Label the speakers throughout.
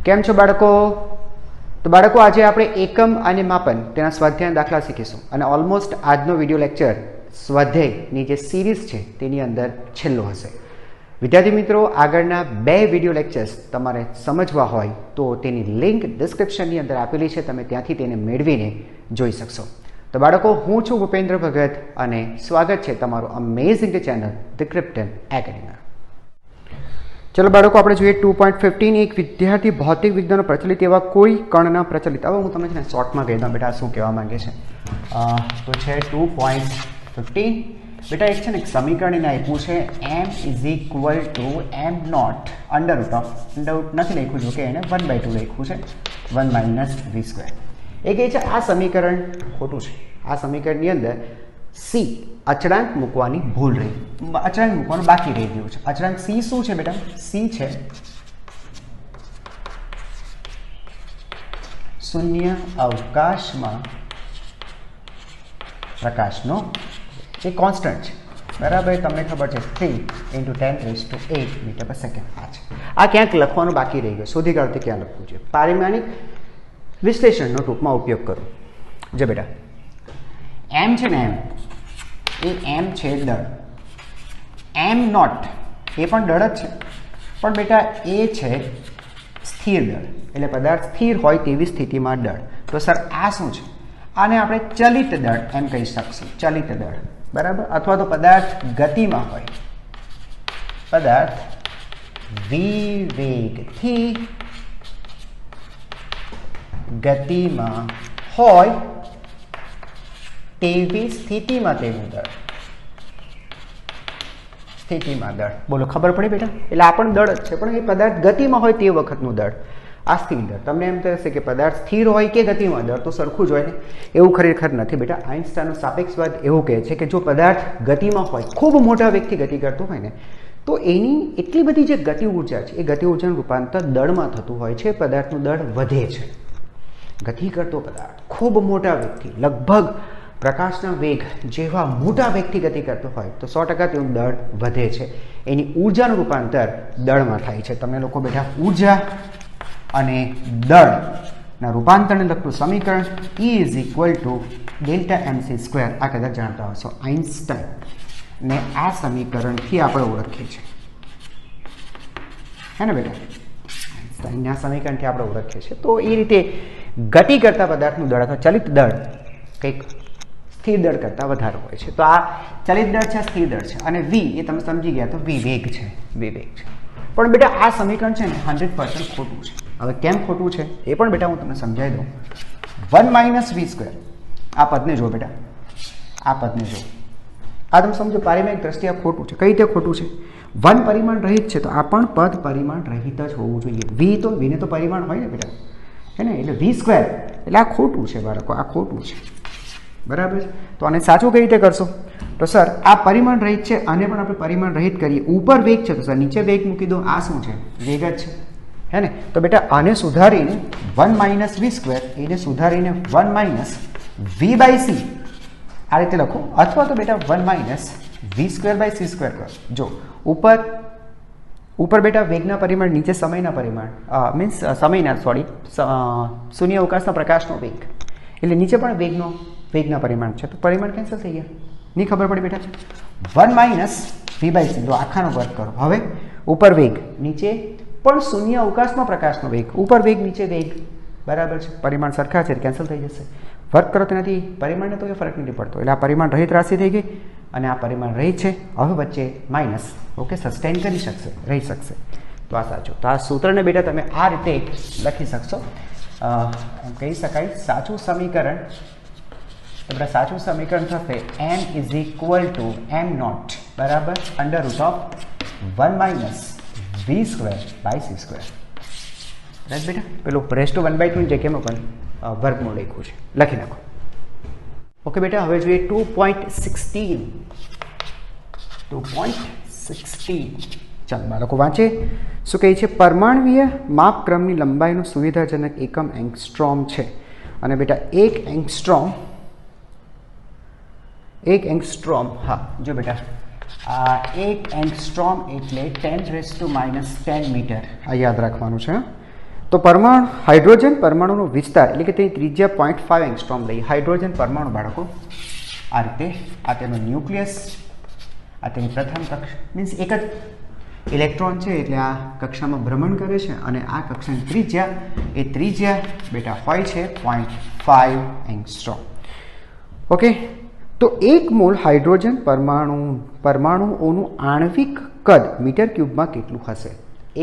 Speaker 1: કેમ છો બાળકો? તો બાળકો આજે આપણે એકમ અને માપન તેના સ્વાધ્યાય દાખલા શીખીશું અને ઓલમોસ્ટ આજનો વિડીયો લેક્ચર સ્વાધ્યાયની જે સિરીઝ છે તેની અંદર છેલ્લો હશે. વિદ્યાર્થી મિત્રો, આગળના 2 વિડીયો લેક્ચર્સ તમારે સમજવા હોય તો તેની લિંક ડિસ્ક્રિપ્શનની અંદર આપેલી છે, તમે ત્યાંથી તેને મેળવીને જોઈ શકશો. તો બાળકો, હું છું ભૂપેન્દ્ર ભગત અને સ્વાગત છે તમારું amazing channel the Krypton academy. ચલો બાળકો, આપણે જોઈએ 2.15 એક વિદ્યાર્થી ભૌતિક વિજ્ઞાનનો પ્રચલિત એવા કોઈ કણના પ્રચલિત. હવે હું તમને છે ને શોર્ટમાં કહી દઉં બેટા શું કહેવા માંગે છે. તો છે 2.15 બેટા એક છે ને એક સમીકરણ એને આપ્યું છે m is equal to m naught under root નથી લખ્યું, જો કે એને 1/2 લખ્યું છે 1 માઇનસ v સ્ક્વેર. એ કહે છે આ સમીકરણ ખોટું છે. આ સમીકરણની અંદર c અચળાંક મૂકવાની ભૂલ રહી, અચળાંક મૂકવાનું બાકી રહી ગયું છે. અચળાંક c શું છે બેટા? c છે શૂન્ય અવકાશમાં પ્રકાશનો એ કોન્સ્ટન્ટ છે, બરાબર? તમને ખબર છે 3 × 10⁸ મીટર પર સેકન્ડ. આ ક્યાંક લખવાનું બાકી રહી ગયું, શોધી કાઢો ક્યાં લખવું છે. પારિમાણિક વિશ્લેષણનો ટૂંકમાં ઉપયોગ કરો. જો બેટા m છે ને m છે દળ, m નોટ એ પણ દળ જ છે, પણ બેટા એ છે સ્થિર દળ, એટલે પદાર્થ સ્થિર હોય તેવી સ્થિતિમાં દળ. તો સર આ શું છે? આને આપણે ચલિત દળ એમ કહી શકશું, ચલિત દળ, બરાબર? અથવા તો પદાર્થ ગતિમાં હોય, પદાર્થ વિવેગથી ગતિમાં હોય તેવી સ્થિતિમાં તેવું દળ, સ્થિતિમાં દળ. બોલો, ખબર પડી બેટા? એટલે આ પણ દળ જ છે, પણ એ પદાર્થ ગતિમાં હોય તે વખતનું દળ. આ સ્થિર દળ. તમને એમ થશે કે પદાર્થ સ્થિર હોય કે ગતિમાં દળ તો સરખું જ હોય ને? એવું ખરેખર નથી બેટા. આઇન્સ્ટાઈનનો સાપેક્ષવાદ એવું કહે છે કે જો પદાર્થ ગતિમાં હોય, ખૂબ મોટા વેગથી ગતિ કરતો હોય ને, તો એની એટલી બધી જે ગતિ ઉર્જા છે એ ગતિ ઉર્જાનું રૂપાંતર દળમાં થતું હોય છે, પદાર્થનું દળ વધે છે. ગતિ કરતો પદાર્થ ખૂબ મોટા વેગથી, લગભગ પ્રકાશના વેગ જેવા મોટા વેગથી ગતિ કરતો હોય તો 100% તેનું દળ વધે છે. એની ઉર્જાનું રૂપાંતર દળમાં થાય છે. તમે લોકો બેટા ઉર્જા અને દળના રૂપાંતરને લગતું સમીકરણ E is equal two Δmc², આ કદાચ જાણતા હશો. આઇન્સ્ટાઈન ને આ સમીકરણથી આપણે ઓળખીએ છીએ, હે ને બેટા? આઇન્સ્ટાઈનના આ સમીકરણથી આપણે ઓળખીએ છીએ. તો એ રીતે ગતિ કરતા પદાર્થનું દળ અથવા ચલિત દળ કંઈક સ્થિર દળ કરતાં વધારે હોય છે. તો આ ચલિત દળ છે, સ્થિર દળ છે. અને v એ તમે સમજી ગયા તો વિવેગ છે, વિવેગ છે. પણ બેટા આ સમીકરણ છે ને 100% ખોટું છે. હવે કેમ ખોટું છે એ પણ બેટા હું તમને સમજાવી દઉં. 1 માઇનસ v², આ પદને જો બેટા, આ પદને જો, આ તમે સમજો પારિમાણિક દ્રષ્ટિએ આ ખોટું છે. કઈ રીતે ખોટું છે? 1 પરિમાણ રહિત છે તો આ પણ પદ પરિમાણ રહિત જ હોવું જોઈએ. vને તો પરિમાણ હોય ને બેટા, હે ને? એટલે v² એટલે આ ખોટું છે બાળકો, આ ખોટું છે, બરાબર? તો આને સાચું કઈ રીતે કરશો? તો સર આ પરિમાણ રહિત છે, આને પણ આપણે પરિમાણ રહિત કરીએ. ઉપર વેગ છે તો સર નીચે વેગ મૂકી દો. આ શું છે? વેગ જ છે, હે ને? તો બેટા આને સુધારીને 1 માઇનસ v², એને સુધારીને 1 માઇનસ v/c આ રીતે લખો, અથવા તો બેટા 1 માઇનસ v²/c² કરો. જો ઉપર બેટા વેગના પરિમાણ, નીચે સમયના પરિમાણ, મીન્સ સમયના શૂન્ય અવકાશના પ્રકાશનો વેગ, એટલે નીચે પણ વેગના પરિમાણ છે. તો પરિમાણ કેન્સલ થઈ ગયા, નહીં ખબર પડી બેટા? 1 માઇનસ v/c, જો આખાનો વર્ગ કરો. હવે ઉપર વેગ, નીચે પણ શૂન્ય અવકાશમાં પ્રકાશનો વેગ, ઉપર વેગ નીચે વેગ, બરાબર છે? પરિમાણ સરખા છે, કેન્સલ થઈ જશે. વર્ક કરો તેનાથી પરિમાણને તો એ ફરક નથી પડતો. એટલે આ પરિમાણ રહિત રાશિ થઈ ગઈ અને આ પરિમાણ રહિત છે. હવે વચ્ચે માઇનસ, ઓકે, સસ્ટેન કરી શકશે, રહી શકશે. તો આ સાચું. તો આ સૂત્રને બેટા તમે આ રીતે લખી શકશો. એમ કહી શકાય સાચું સમીકરણ. તો બેટા સાચું સમીકરણ થશે m is equal to m not બરાબર under root of 1 minus v²/c². Right બેટા? પેલું રેસ્ટ ટુ 1/2 ની જગ્યામાં પણ વર્ગમૂળ લખ્યું છે, લખી નાખો. ઓકે બેટા, હવે જોઈએ 2.16. 2.16 ચાલો બાળકો વાંચે. શું કહે છે? પરમાણવીય માપક્રમની લંબાઈનો સુવિધાજનક એકમ એંગસ્ટ્રોમ છે. અને બેટા એક એંગસ્ટ્રોમ, હા જો બેટા આ એક એંગસ્ટ્રોમ એટલે 10⁻⁻10 મીટર, આ યાદ રાખવાનું છે. તો પરમાણુ હાઇડ્રોજન પરમાણુનો વિસ્તાર એટલે કે તેની ત્રિજ્યા 0.5 એંગસ્ટ્રોમ લઈ હાઇડ્રોજન પરમાણુ બાળકો આ રીતે, આ તેનો ન્યુક્લિયસ, આ તેની પ્રથમ કક્ષા, મીન્સ એક જ ઇલેક્ટ્રોન છે એટલે આ કક્ષામાં ભ્રમણ કરે છે અને આ કક્ષાની ત્રિજ્યા બેટા હોય છે 0.5 એંગસ્ટ્રોમ. ઓકે, તો 1 મોલ હાઇડ્રોજન પરમાણુઓનું આણ્વિક કદ મીટર ક્યુબમાં કેટલું હશે?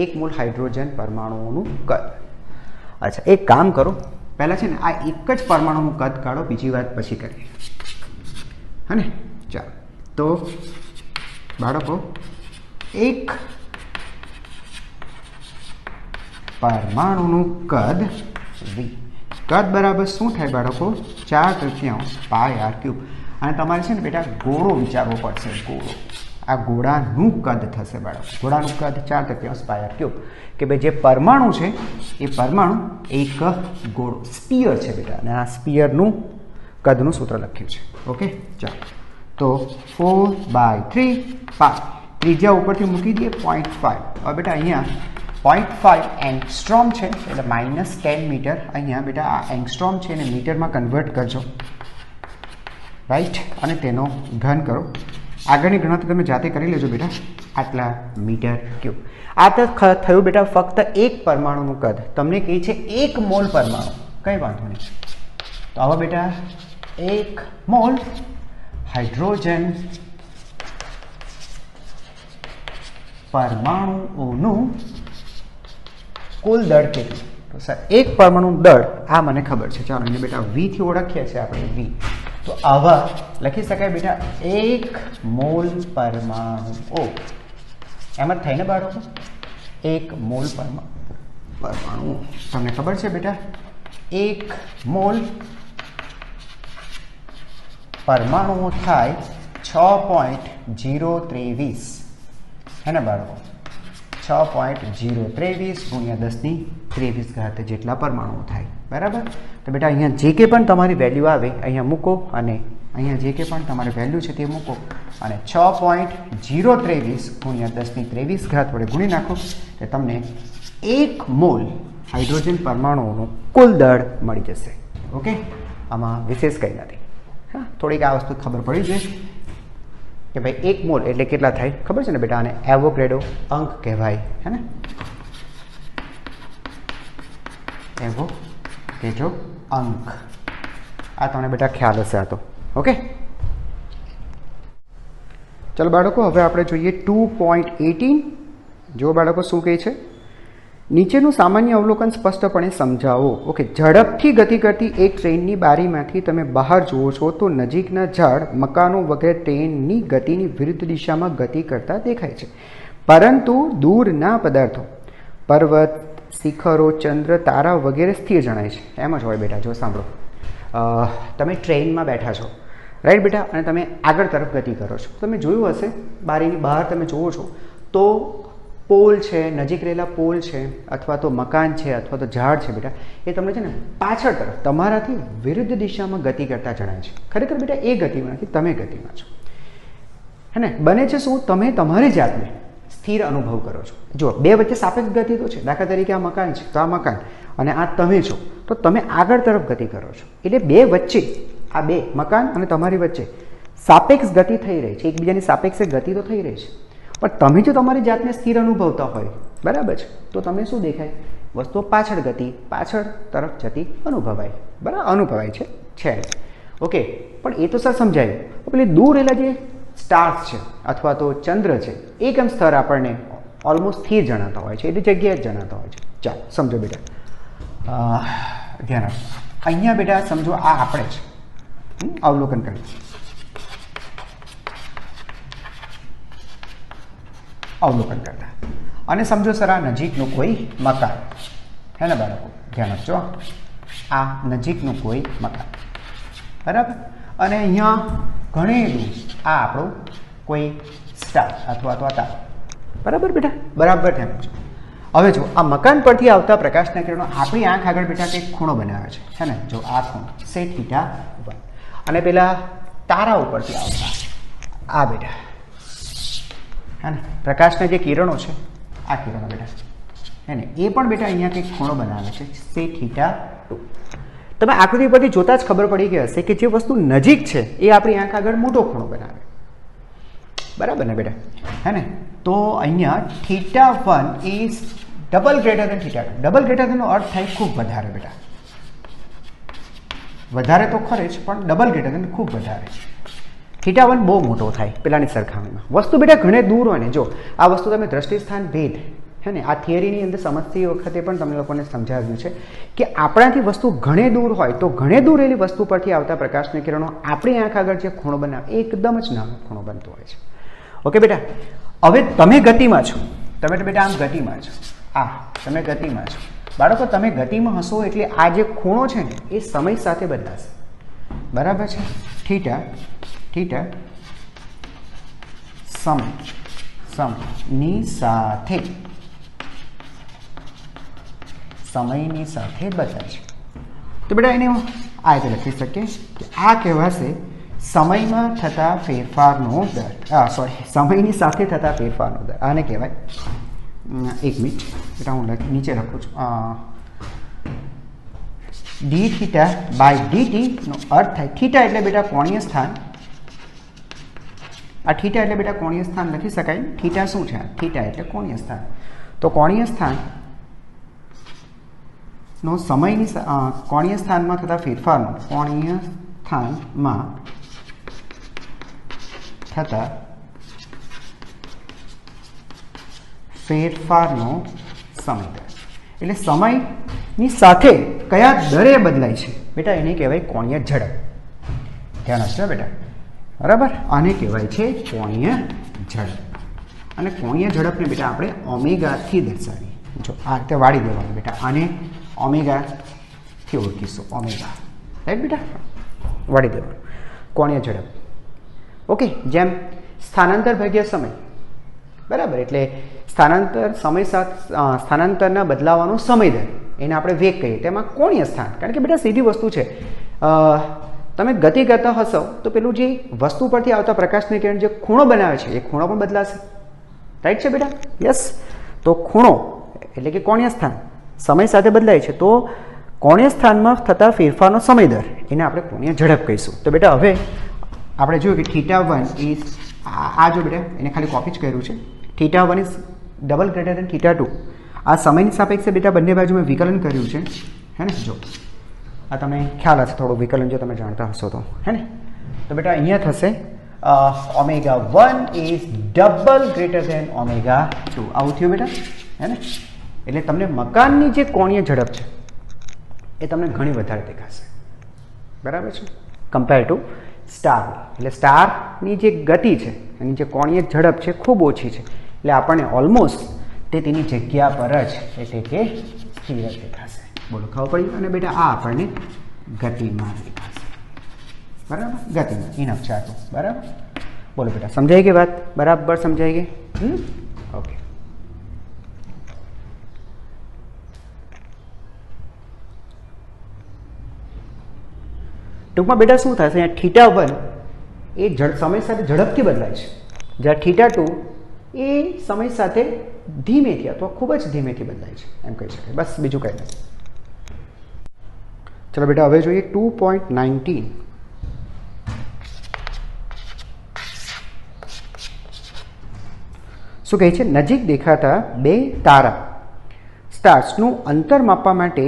Speaker 1: 1 મોલ હાઇડ્રોજન પરમાણુઓનું કદ. અચ્છા, એક કામ કરો, પહેલાં છે ને આ એક જ પરમાણુનું કદ કાઢો, બીજી વાત પછી કરીએ, હા ને? ચાલો, તો બાળકો એક પરમાણુનું કદ v, કદ બરાબર શું થાય બાળકો? 4/3 પાય r ક્યુબ. અને તમારે છે ને બેટા ગોળો વિચારવો પડશે, ગોળો. આ ગોળાનું કદ થશે બાળકો, ગોળાનું કદ 4/3 પાય r ક્યુબ. કે ભાઈ જે પરમાણુ છે એ પરમાણુ એક ગોળો સ્પીયર છે બેટા, અને આ સ્પીયરનું કદનું સૂત્ર લખ્યું છે. ઓકે, ચાલો, તો 4/3 પાય, ત્રિજ્યા ઉપરથી મૂકી દઈએ 0.5. હવે બેટા અહીંયા 0.5 એંગસ્ટ્રોમ છે એટલે -10 મીટર. અહીંયા બેટા આ એંગસ્ટ્રોમ છે એને મીટરમાં કન્વર્ટ કરજો, રાઈટ, અને તેનો ઘન કરો. આગળની ગણતરી તમે જાતે કરી લેજો બેટા, આટલા મીટર ક્યુબ. આ તો થયું બેટા ફક્ત એક પરમાણુનું કદ. તમને કહે છે 1 મોલ પરમાણુ, કંઈ વાંધો નહીં. તો હવે બેટા 1 મોલ હાઇડ્રોજન પરમાણુઓનું કુલ દળ કેટલું? તો સર એક પરમાણુનું દળ આ મને ખબર છે, ચાલો એને બેટા v થી ઓળખીએ છીએ આપણે, v. તો આવા લખી શકાય બેટા 1 મોલ પરમાણુઓ, એમ જ થાય ને બાળકો? 1 મોલ પરમાણુ, તમને ખબર છે બેટા 1 મોલ પરમાણુઓ થાય 6.023, હે ને બાળકો? 6.023 ગુણ્યા 10⁻23 જેટલા પરમાણુઓ થાય, બરાબર? તો બેટા અહીંયા જે કે પણ તમારી વેલ્યુ આવે અહીંયા મૂકો, અને અહીંયા જે કે પણ તમારી વેલ્યુ છે તે મૂકો, અને 6.023 ગુણ્યા 10⁻23 વડે ગુણી નાખો તો તમને 1 મોલ હાઇડ્રોજન પરમાણુઓનું કુલ દળ મળી જશે. ઓકે, આમાં વિશેષ કંઈ નથી. હા, થોડીક આ વસ્તુ ખબર પડી છે કે ભાઈ 1 મોલ એટલે કેટલા થાય ખબર છે ને બેટા? આને એવોગ્રેડો અંક કહેવાય, હે ને? એવોગ્રેડો અંક, આ તમને બેટા ખ્યાલ હશે આ તો. ઓકે, ચલો બાળકો, હવે આપણે જોઈએ 2.18. જો બાળકો શું કહે છે? નીચેનું સામાન્ય અવલોકન સ્પષ્ટપણે સમજાવો. ઓકે, ઝડપથી ગતિ કરતી એક ટ્રેનની બારીમાંથી તમે બહાર જુઓ છો તો નજીકના ઝાડ, મકાનો વગેરે ટ્રેનની ગતિની વિરુદ્ધ દિશામાં ગતિ કરતા દેખાય છે, પરંતુ દૂરના પદાર્થો, પર્વત, શિખરો, ચંદ્ર, તારા વગેરે સ્થિર જણાય છે. એમ જ હોય બેટા. જો સાંભળો, તમે ટ્રેનમાં બેઠા છો, રાઈટ બેટા, અને તમે આગળ તરફ ગતિ કરો છો. તમે જોયું હશે બારીની બહાર તમે જુઓ છો તો પોલ છે, નજીક રહેલા પોલ છે, અથવા તો મકાન છે, અથવા તો ઝાડ છે બેટા, એ તમને છે ને પાછળ તરફ તમારાથી વિરુદ્ધ દિશામાં ગતિ કરતા જણાય છે. ખરેખર બેટા એ ગતિમાં નથી, તમે ગતિમાં છો, હે ને? બને છે શું? તમે તમારી જાતને સ્થિર અનુભવ કરો છો. જો બે વચ્ચે સાપેક્ષ ગતિ તો છે, દાખલા તરીકે આ મકાન છે તો આ મકાન, અને આ તમે છો તો તમે આગળ તરફ ગતિ કરો છો. એટલે બે વચ્ચે, આ બે મકાન અને તમારી વચ્ચે સાપેક્ષ ગતિ થઈ રહી છે, એકબીજાની સાપેક્ષે ગતિ તો થઈ રહી છે. પણ તમે જો તમારી જાતને સ્થિર અનુભવતા હોય, બરાબર છે, તો તમને શું દેખાય? વસ્તુઓ પાછળ તરફ જતી અનુભવાય, બરાબર? અનુભવાય છે. ઓકે, પણ એ તો સર સમજાયું. પેલી દૂર રહેલા જે સ્ટાર્સ છે અથવા તો ચંદ્ર છે, એકમ સ્તર આપણને ઓલમોસ્ટ સ્થિર જણાતા હોય છે, એટલી જગ્યાએ જ જણાતા હોય છે. ચાલો સમજો બેટા, ધ્યાન આપો. અહીંયા બેટા સમજો આ આપણે જ અવલોકન કરીએ, અવલોકન કરતા, અને સમજો સર આ નજીકનું કોઈ મકાન, હે ને બાળકો? ધ્યાન આપજો, આ નજીકનું કોઈ મકાન, બરાબર? અને અહીંયા ઘણેલું આ આપણું કોઈ સ્ટાર અથવા તો આ તારો, બરાબર બેટા? બરાબર ધ્યાન આપજો. હવે જો આ મકાન પરથી આવતા પ્રકાશના કિરણો આપણી આંખ આગળ બેટા કંઈક ખૂણો બનાવે છે, હે ને? જો આ ખૂણો સેટ θ1, અને પેલા તારા ઉપરથી આવતા આ બેટા, હે ને, પ્રકાશના જે કિરણો છે, આ કિરણો બેટા હે ને, એ પણ બેટા અહીંયા કંઈક ખૂણો બનાવે છે, સે θ2. તમે આકૃતિ પરથી જોતા જ ખબર પડી ગઈ હશે કે જે વસ્તુ નજીક છે એ આપણી આંખ આગળ મોટો ખૂણો બનાવે, બરાબર ને બેટા, હે ને. તો અહીંયા θ1 is double greater than θ2. Double greater દેનનો અર્થ થાય ખૂબ વધારે બેટા, વધારે તો ખરે જ પણ ડબલ ગ્રેટર દેન ખૂબ વધારે. θ1 બહુ મોટો થાય પેલાની સરખામણીમાં. વસ્તુ બેટા ઘણે દૂર હોય ને, જો આ વસ્તુ તમે દ્રષ્ટિસ્થાન ભેદ, હે ને, આ થિયરીની અંદર સમજતી વખતે પણ તમને લોકોને સમજાવ્યું છે કે આપણાથી વસ્તુ ઘણે દૂર હોય તો ઘણે દૂર રહેલી વસ્તુ પરથી આવતા પ્રકાશની કિરણો આપણી આંખ આગળ જે ખૂણો બનાવે એકદમ જ નાનો ખૂણો બનતો હોય છે. ઓકે બેટા, હવે તમે ગતિમાં છો, તમે તો બેટા આમ ગતિમાં છો, તમે ગતિમાં છો બાળકો, તમે ગતિમાં હશો એટલે આ જે ખૂણો છે ને એ સમય સાથે બદલાશે, બરાબર છે. θ સમયની સાથે બદલાય છે. તો બેટા એને આ રીતે લખી શકીએ કે આ કહેવાશે સમયમાં થતા ફેરફારનો દર, સમયની સાથે થતા ફેરફારનો દર. આને કહેવાય, એક મિનિટ બેટા હું નીચે લખું છું, dθ/dt નો અર્થ થાય, θ એટલે બેટા કોણીય સ્થાન, આ θ એટલે બેટા કોણીય સ્થાન લખી શકાય. θ શું છે? θ એટલે કોણીય સ્થાન. તો કોણીય સ્થાન નો સમયની કોણીય સ્થાનમાં થતા ફેરફારનો, કોણીય સ્થાનમાં થતા ફેરફારનો સમય દર, એટલે સમયની સાથે કયા દરે બદલાય છે બેટા એને કહેવાય કોણીય ઝડપ. ધ્યાન હશે બેટા, બરાબર. આને કહેવાય છે કોણીય ઝડપ. અને કોણીય ઝડપને બેટા આપણે ઓમેગાથી દર્શાવીએ. જો આ રીતે વાળી દેવાનું બેટા, આને ઓમેગાથી ઓળખીશું, ઓમેગા, રાઈટ બેટા, વાળી દેવાનું કોણીય ઝડપ. ઓકે, જેમ સ્થાનાંતર ભાગ્યા સમય, બરાબર, એટલે સ્થાનાંતર સમય સાથે સ્થાનાંતરના બદલાવાનો સમય દર એને આપણે વેગ કહીએ, તેમાં કોણીય સ્થાન, કારણ કે બેટા સીધી વસ્તુ છે, તમે ગતિ કરતા હશો તો પેલું જે વસ્તુ પરથી આવતા પ્રકાશની કિરણ જે ખૂણો બનાવે છે એ ખૂણો પણ બદલાશે, રાઈટ છે બેટા? યસ. તો ખૂણો એટલે કે કોણીય સ્થાન સમય સાથે બદલાય છે, તો કોણીય સ્થાનમાં થતા ફેરફારનો સમય દર એને આપણે કોણીય ઝડપ કહીશું. તો બેટા હવે આપણે જોયું કે θ1 ઇઝ આ જો બેટા એને ખાલી કોપી જ કર્યું છે, θ1 ઇઝ ડબલ ગ્રેટર દેન θ2. આ સમયની સાપેક્ષે બેટા બંને બાજુ મેં વિકલન કર્યું છે, હે ને. જો આ તમને ખ્યાલ હશે થોડું વિકલન જો તમે જાણતા હશો તો, હે ને. તો બેટા અહીંયા થશે ω1 ઇઝ ડબલ ગ્રેટર દેન ω2. આવું થયું બેટા, હે ને. એટલે તમને મકાનની જે કોણીય ઝડપ છે એ તમને ઘણી વધારે દેખાશે, બરાબર છે, કમ્પેર ટુ સ્ટાર. એટલે સ્ટારની જે ગતિ છે એની જે કોણીય ઝડપ છે ખૂબ ઓછી છે, એટલે આપણને ઓલમોસ્ટ તે તેની જગ્યા પર જ એટલે કે સ્થિર દેખાશે. બોલો, ખબર પડી? અને બેટા આ આપણને ગતિમાં દેખાશે, બરાબર, ગતિમાં ઇનફ છે આટલું, બરાબર. બોલો બેટા, સમજાઈ ગઈ વાત? બરાબર સમજાઈ ગઈ? ઓકે. ટૂંકમાં બેટા શું થશે, અહીંયા θ1 એ સમય સાથે ઝડપથી બદલાય છે, જ્યારે θ2 એ સમય સાથે ધીમેથી અથવા ખૂબ જ ધીમેથી બદલાય છે, એમ કહી શકાય. બસ, બીજું કંઈ નથી. ચલો બેટા હવે જોઈએ 2.19. શું કહે છે? નજીક દેખાતા બે તારા સ્ટાર્સનું અંતર માપવા માટે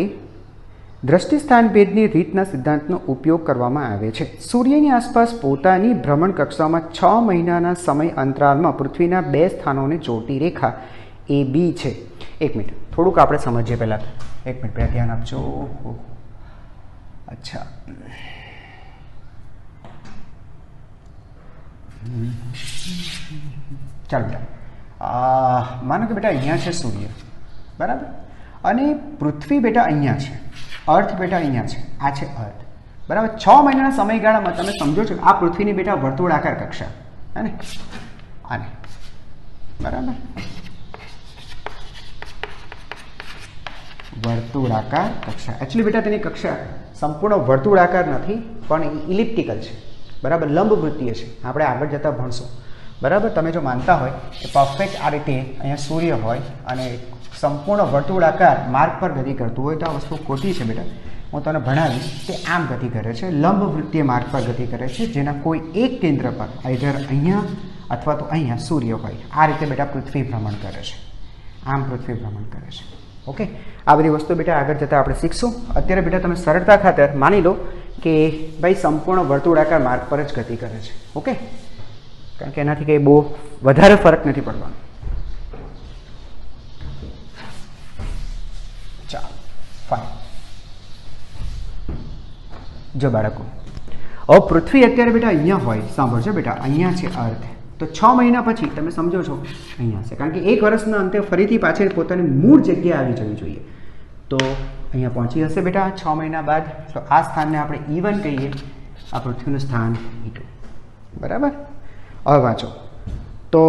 Speaker 1: દ્રષ્ટિસ્થાન ભેદની રીતના સિદ્ધાંતનો ઉપયોગ કરવામાં આવે છે. સૂર્યની આસપાસ પોતાની ભ્રમણ કક્ષામાં 6 મહિનાના સમય અંતરાલમાં પૃથ્વીના બે સ્થાનોને જોડતી રેખા એ બી છે. એક મિનિટ, થોડુંક આપણે સમજીએ પહેલાં. એક મિનિટ પહેલાં ધ્યાન આપજો. અચ્છા, ચાલો બેટા, માનો કે બેટા અહીંયા છે સૂર્ય, બરાબર, અને પૃથ્વી બેટા અહીંયા છે, અર્થ બેટા અહીંયા છે, આ છે અર્થ, બરાબર. 6 મહિનાના સમયગાળામાં તમે સમજો છો કે આ પૃથ્વીની બેટા વર્તુળાકાર કક્ષા, હે ને, આને, બરાબર, વર્તુળાકાર કક્ષા. એકચ્યુઅલી બેટા તેની કક્ષા સંપૂર્ણ વર્તુળાકાર નથી પણ ઇલિપ્ટિકલ છે, બરાબર, લંબવૃત્તીય છે. આપણે આગળ જતાં ભણશું, બરાબર. તમે જો માનતા હોય કે પરફેક્ટ આ રીતે અહીંયા સૂર્ય હોય અને સંપૂર્ણ વર્તુળાકાર માર્ગ પર ગતિ કરતું હોય તો આ વસ્તુ ખોટી છે બેટા. હું તને ભણાવીશ. તે આમ ગતિ કરે છે, લંબ વૃત્તીય માર્ગ પર ગતિ કરે છે, જેના કોઈ એક કેન્દ્ર પર આઈધર અહીંયા અથવા તો અહીંયા સૂર્ય હોય. આ રીતે બેટા પૃથ્વી ભ્રમણ કરે છે. આમ પૃથ્વી ભ્રમણ કરે છે. ઓકે, આ બધી વસ્તુ બેટા આગળ જતાં આપણે શીખશું. અત્યારે બેટા તમે સરળતા ખાતર માની લો કે ભાઈ સંપૂર્ણ વર્તુળાકાર માર્ગ પર જ ગતિ કરે છે. ઓકે, કારણ કે એનાથી કંઈ બહુ વધારે ફરક નથી પડવાનો. ચાલો, ફાઇન. જો બાળકો, હવે પૃથ્વી અત્યારે બેટા અહીંયા હોય, સાંભળજો બેટા, અહીંયા છે અર્થ. તો 6 મહિના પછી તમે સમજો છો અહીંયા છે, કારણ કે 1 વર્ષના અંતે ફરીથી પાછળ પોતાની મૂળ જગ્યાએ આવી જવી જોઈએ. તો અહીંયા પહોંચી હશે બેટા 6 મહિના બાદ. તો આ સ્થાનને આપણે E1 કહીએ, આ પૃથ્વીનું સ્થાન E2. બરાબર. હવે વાંચો. તો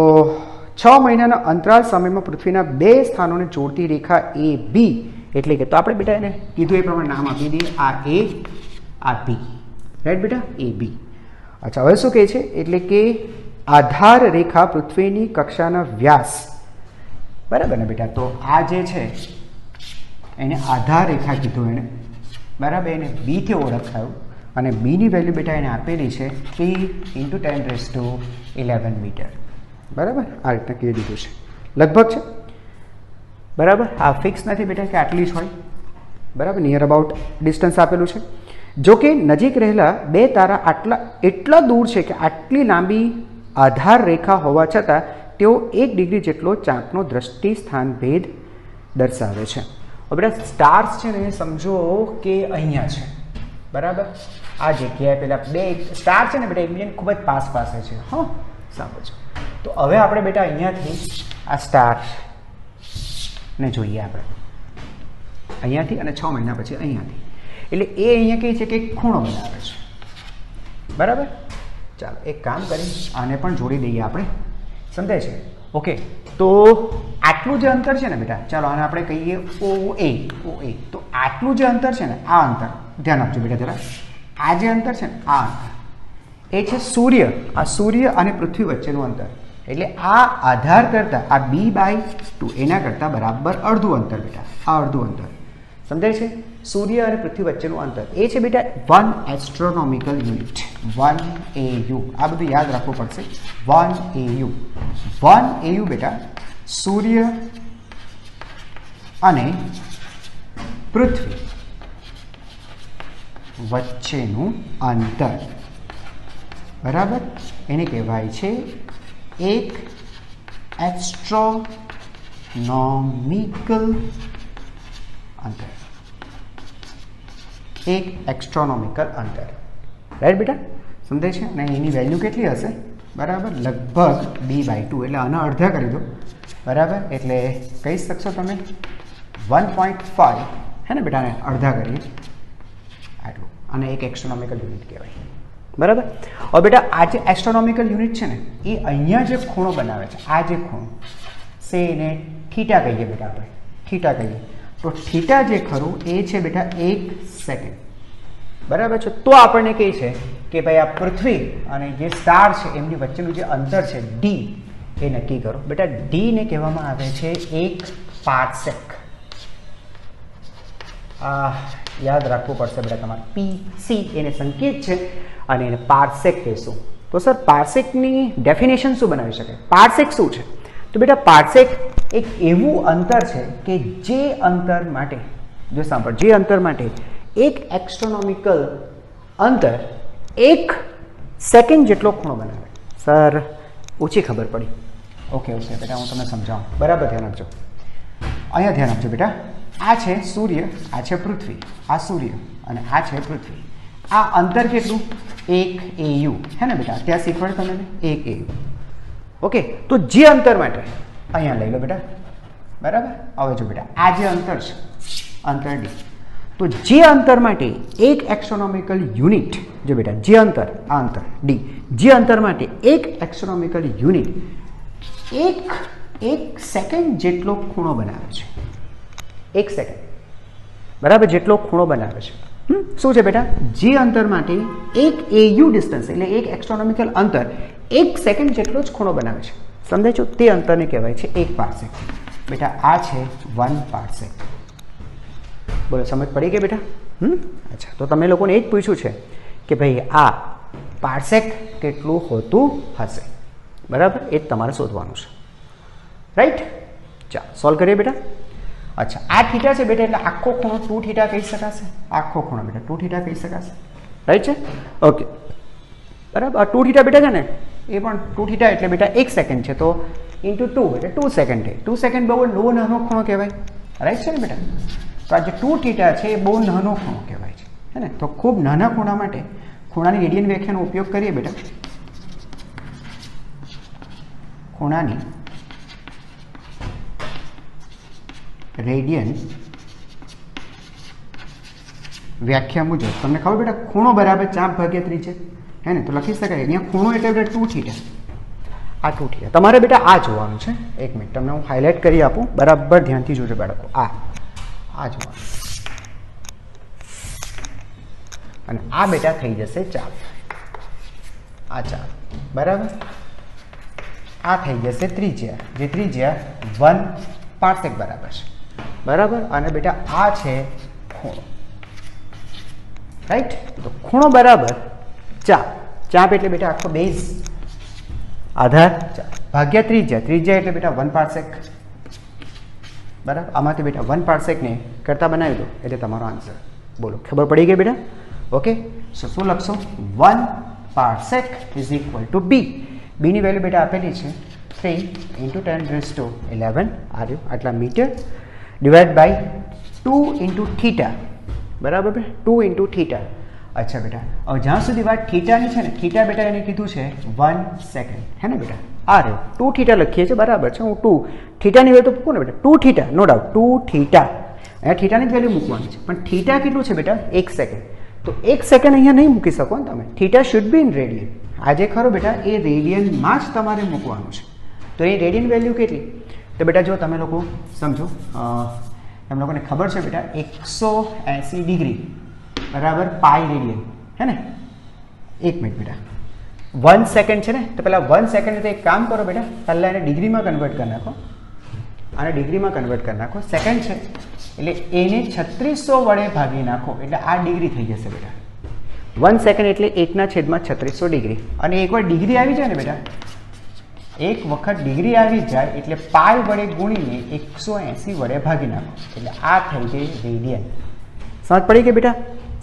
Speaker 1: 6 મહિનાના અંતરાલ સમયમાં પૃથ્વીના 2 સ્થાનોને જોડતી રેખા AB, એટલે કે તો આપણે બેટા એને કીધું એ પ્રમાણે નામ આપી દઈએ. આ A, આ B. રાઈટ બેટા, AB. અચ્છા, હવે શું કહે છે? એટલે કે આધાર રેખા પૃથ્વીની કક્ષાના વ્યાસ. બરાબર ને બેટા? તો આ જે છે એને આધાર રેખા કીધું એને. બરાબર, એને B થી ઓળખાયું અને બીની વેલ્યુ બેટા એને આપેલી છે 3 × 10⁻11 મીટર. બરાબર, આ રીતના કહી દીધું છે. લગભગ છે. બરાબર, આ ફિક્સ નથી બેટા કે આટલી જ હોય. બરાબર, નિયર અબાઉટ ડિસ્ટન્સ આપેલું છે. જો કે નજીક રહેલા 2 તારા એટલા દૂર છે કે આટલી લાંબી આધાર રેખા હોવા છતાં તેઓ 1 ડિગ્રી જેટલો ચાંપનો દ્રષ્ટિ સ્થાન ભેદ દર્શાવે છે. હવે બેટા સ્ટાર્સ છે ને એ સમજો કે અહીંયા છે. બરાબર, આ જગ્યાએ પેલા 2 સ્ટાર છે ને બેટા એકબીજાને ખૂબ જ પાસે છે. હા, સાંભળજો. તો હવે આપણે બેટા અહીંયાથી આ સ્ટાર ને જોઈએ આપણે અહીંયાથી, અને 6 મહિના પછી અહીંયાથી. એટલે એ અહીંયા કહે છે કે એક ખૂણો બનાવે છે. બરાબર, ચાલો એક કામ કરી આને પણ જોડી દઈએ આપણે. સમજાય છે? ઓકે, તો આટલું જે અંતર છે ને બેટા, ચાલો આને આપણે કહીએ OA. તો આટલું જે અંતર છે ને, આ અંતર ધ્યાન આપજો બેટા જરા. આ જે અંતર છે ને, આ અંતર એ છે સૂર્ય. આ સૂર્ય અને પૃથ્વી વચ્ચેનું અંતર. એટલે આ આધાર કરતાં આ B/2 એના કરતાં બરાબર અડધું અંતર બેટા. આ અડધું અંતર સમજાય છે? સૂર્ય અને પૃથ્વી વચ્ચેનું અંતર એ છે બેટા 1 એસ્ટ્રોનોમિકલ યુનિટ. 1 AU. આ બધું યાદ રાખવું પડશે. 1 AU. 1 AU બેટા સૂર્ય અને પૃથ્વી વચ્ચેનું અંતર. બરાબર, એને કહેવાય છે એક એસ્ટ્રોનોમિકલ અંતર. એક એસ્ટ્રોનોમિકલ અંતર. રાઈટ બેટા, સમજાય છે? અને એની વેલ્યુ કેટલી હશે? બરાબર, લગભગ B/2. એટલે આના અડધા કરી દો. બરાબર, એટલે કહી શકશો તમે 1.5 હે ને બેટા, અડધા કરીએ આટલું. અને એક એસ્ટ્રોનોમિકલ યુનિટ કહેવાય. બરાબર. હવે બેટા આ જે એસ્ટ્રોનોમિકલ યુનિટ છે ને એ અહીંયા જે ખૂણો બનાવે છે, આ જે ખૂણો સે એને થીટા કહીએ બેટા. આપણે થીટા કહીએ. તો થીટા જે ખરું એ છે બેટા 1 સેકન્ડ. બરાબર છે? તો આપણને કહે છે કે ભાઈ આ પૃથ્વી અને જે સ્ટાર છે એમની વચ્ચેનું જે અંતર છે D એ નક્કી કરો. બેટા D ને કહેવામાં આવે છે 1 પાર્સેક. યાદ રાખવું પડશે બેટા તમારે. PC એને સંકેત છે અને એને પાર્સેક કહેશું. તો સર પાર્સેકની ડેફિનેશન શું બનાવી શકાય? પાર્સેક શું છે? તો બેટા પાર્સેક એક એવું અંતર છે કે જે અંતર માટે, જો સાંભળ, જે અંતર માટે એક એસ્ટ્રોનોમિકલ અંતર 1 સેકન્ડ જેટલો ખૂણો બનાવે. સર ઓછી ખબર પડી. ઓકે બેટા, હું તમને સમજાવું. બરાબર, ધ્યાન આપજો. અહીંયા ધ્યાન આપજો બેટા. આ છે સૂર્ય, આ છે પૃથ્વી. આ સૂર્ય અને આ છે પૃથ્વી. આ અંતર કેટલું? 1 AU હે ને બેટા? ત્યાં શીખવાડે તમને 1 AU. ઓકે, તો જે અંતર માટે અહીંયા લઈ લો બેટા. બરાબર, હવે જો બેટા આ જે અંતર છે, અંતર D. તો જે અંતર માટે એક એસ્ટ્રોનોમિકલ યુનિટ, જો બેટા જે અંતર, આ અંતર D, જે અંતર માટે એક એસ્ટ્રોનોમિકલ યુનિટ 1 સેકન્ડ જેટલો ખૂણો બનાવે છે. 1 સેકન્ડ બરાબર જેટલો ખૂણો બનાવે છે. શું છે બેટા? જે અંતર માટે 1 AU ડિસ્ટન્સ એટલે એક એસ્ટ્રોનોમિકલ અંતર 1 સેકન્ડ જેટલો જ ખૂણો બનાવે છે. સમજાય છે? તે અંતરને કહેવાય છે 1 પાર્સેક. બેટા આ છે 1 પાર્સેક. બોલો સમજ પડી ગઈ બેટા? અચ્છા, તો તમે લોકોને એ જ પૂછ્યું છે કે ભાઈ આ પાર્સેક કેટલું હોતું હશે, બરાબર? એ જ તમારે શોધવાનું છે, રાઈટ? ચાલો સોલ્વ કરીએ બેટા. અચ્છા, આ થીટા છે બેટા, એટલે આખો ખૂણો 2 થીટા કહી શકાશે. આખો ખૂણો બેટા 2 થીટા કહી શકાશે, રાઈટ છે? ઓકે, બરાબર. આ 2 થીટા બેટા છે ને, એ પણ 2 થીટા એટલે બેટા 1 સેકન્ડ છે, તો ઇન્ટુ 2 એટલે 2 સેકન્ડ થાય. 2 સેકન્ડ બહુ નાનો ખૂણો કહેવાય, રાઈટ છે ને બેટા? તો આ જે 2 થીટા છે એ બહુ નાનો ખૂણો કહેવાય છે, હે ને? તો ખૂબ નાના ખૂણા માટે ખૂણાની રેડિયન વ્યાખ્યાનો ઉપયોગ કરીએ બેટા. ખૂણાની રેડિયન વ્યાખ્યા મુજબ તમને ખબર બેટા, ખૂણો બરાબર ચાપ ભાગ્યા ત્રિજ્યા, હે ને? તો લખી શકાય અહીંયા ખૂણો એટલે બેટા 2 થીટા. આ 2 થીટા તમારે બેટા આ જોવાનું છે. એક મિનિટ તમને હું હાઇલાઇટ કરી આપું, બરાબર ધ્યાનથી જોજો બાળકો. આ જોવાનું, અને આ બેટા થઈ જશે ચાપ. આ ચાપ, બરાબર. આ થઈ જશે ત્રિજ્યા, જે ત્રિજ્યા 1 પાર્સેક બરાબર છે, બરાબર. અને બેટા આ છે ખૂણો, રાઈટ? તો ખૂણો બરાબર ચાપ. ચાપ એટલે બેટા આખો બેઝ, આધાર, ચાપ ભાગ્યા ત્રિજ્યા. ત્રિજ્યા એટલે બેટા 1 પાર્સેક, બરાબર. આમાંથી બેટા 1 પાર્સેકને કરતા બનાવી દો એટલે તમારો આન્સર. બોલો, ખબર પડી ગઈ બેટા? ઓકે, સો શું લખશો? 1 parsec is equal to B. બીની વેલ્યુ બેટા આપેલી છે 3 × 10⁻11 આવ્યું આટલા મીટર, ડિવાઈડ બાય 2 × થીટા, બરાબર બેટા? 2 × થીટા. અચ્છા બેટા, હવે જ્યાં સુધી વાત થીટાની છે ને, થીટા બેટા એને કીધું છે 1 સેકન્ડ, હે ને બેટા? આ રહ્યો 2 થીટા લખીએ છીએ, બરાબર છે? હું 2 થીટાની વેલ્યુ તો મૂકું ને બેટા, 2 થીટા, નો ડાઉટ 2 થીટા. અહીંયા થીટાની જ વેલ્યુ મૂકવાની છે, પણ થીટા કેટલું છે બેટા? 1 સેકન્ડ. તો 1 સેકન્ડ અહીંયા નહીં મૂકી શકો ને તમે. Theta should be in radian. આજે ખરો બેટા એ રેડિયનમાં જ તમારે મૂકવાનું છે. તો એ રેડિયન વેલ્યુ કેટલી? તો બેટા જો તમે લોકો સમજો, એમ લોકોને ખબર છે બેટા 180 ડિગ્રી બરાબર પાઈ રેડિયન, હે ને? 1 મિનિટ બેટા, 1 સેકન્ડ છે ને, તો પહેલાં 1 સેકન્ડ એટલે એક કામ કરો બેટા, પહેલાં એને ડિગ્રીમાં કન્વર્ટ કરી નાખો. આને ડિગ્રીમાં કન્વર્ટ કરી નાખો. સેકન્ડ છે એટલે એને 3600 વડે ભાગી નાખો એટલે આ ડિગ્રી થઈ જશે બેટા. 1 સેકન્ડ એટલે 1/3600 ડિગ્રી. અને એકવાર ડિગ્રી આવી જાય ને બેટા, એક વખત ડિગ્રી આવી જાય એટલે પાઈ વડે ગુણીને 180 વડે ભાગી નાખો એટલે આ થઈ ગઈ રેડિયન. સમજ પડી ગઈ બેટા?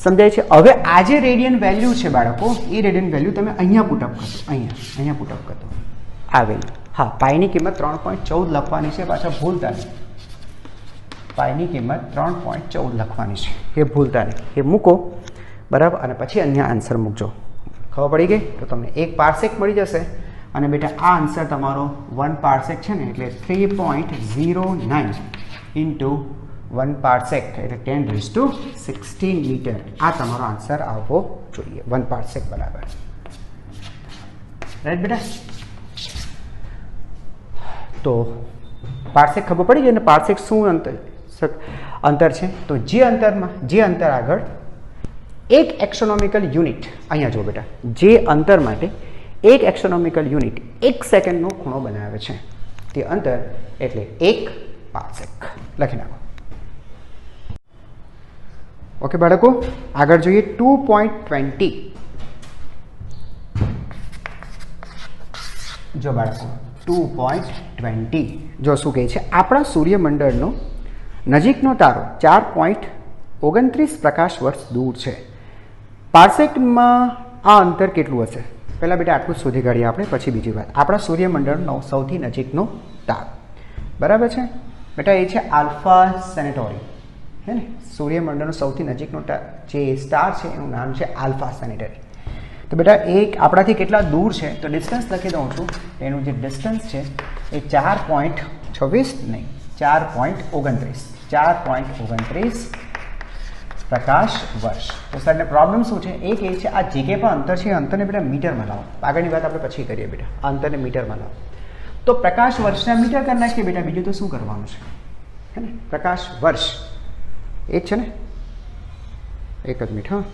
Speaker 1: સમજાય છે? હવે આ જે રેડિયન વેલ્યુ છે બાળકો, એ રેડિયન વેલ્યુ તમે અહીંયા પુટઅપ કરશો, અહીંયા પુટઅપ કરતો આ વેલ્યુ. હા, પાઈની કિંમત 3.14 લખવાની છે, પાછા ભૂલતા નહીં. પાઈની કિંમત 3.14 લખવાની છે, એ ભૂલતા નહીં. એ મૂકો, બરાબર. અને પછી અહીંયા આન્સર મૂકજો. ખબર પડી ગઈ? તો તમને 1 પાર્સેક મળી જશે. અને બેટા આ આન્સર તમારો 1 પાર્સેક છે ને, એટલે 3.09 × 1 પાર્સેક એટલે 10⁻16 મીટર. આ તમારો આન્સર આવવો જોઈએ, 1 પાર્સેક બરાબર, રાઈટ બેટા? તો પાર્સેક ખબર પડી ગઈ ને, પાર્સેક શું અંતર છે? તો જે અંતર આગળ એક એસ્ટ્રોનોમિકલ યુનિટ, અહીંયા જો બેટા, જે અંતર માટે એક એસ્ટ્રોનોમિકલ યુનિટ 1 સેકન્ડનો ખૂણો બનાવે છે, તે અંતર એટલે 1 પાર્સેક. લખી નાખો. ઓકે બાળકો, આગળ જોઈએ 2.20. જો બાળકો 2.20 જો શું કહે છે, આપણા સૂર્યમંડળનો નજીકનો તારો 4.29 પ્રકાશ વર્ષ દૂર છે. પાર્સેકમાં આ અંતર કેટલું હશે? પહેલાં બેટા આટલું શોધી કાઢીએ આપણે, પછી બીજી વાત. આપણા સૂર્યમંડળનો સૌથી નજીકનો તારો, બરાબર છે બેટા? એ છે આલ્ફા સેનેટોરી, હે ને? સૂર્યમંડળનો સૌથી નજીકનો જે સ્ટાર છે એનું નામ છે આલ્ફા સેનેટરી. તો બેટા એક આપણાથી કેટલા દૂર છે? તો ડિસ્ટન્સ લખી દઉં છું. એનું જે ડિસ્ટન્સ છે એ 4.26 નહીં, 4.29 પ્રકાશ વર્ષ. તો સાહેબને પ્રોબ્લેમ શું છે? એક એ છે આ જે કંઈ પણ અંતર છે એ અંતરને બેટા મીટરમાં લાવો. આગળની વાત આપણે પછી કરીએ બેટા. આ અંતરને મીટરમાં લાવો. તો પ્રકાશ વર્ષના મીટર કરી નાખીએ બેટા, બીજું તો શું કરવાનું છે, હે ને? પ્રકાશ વર્ષ એ જ છે ને? એક જ મિનિટ. હા,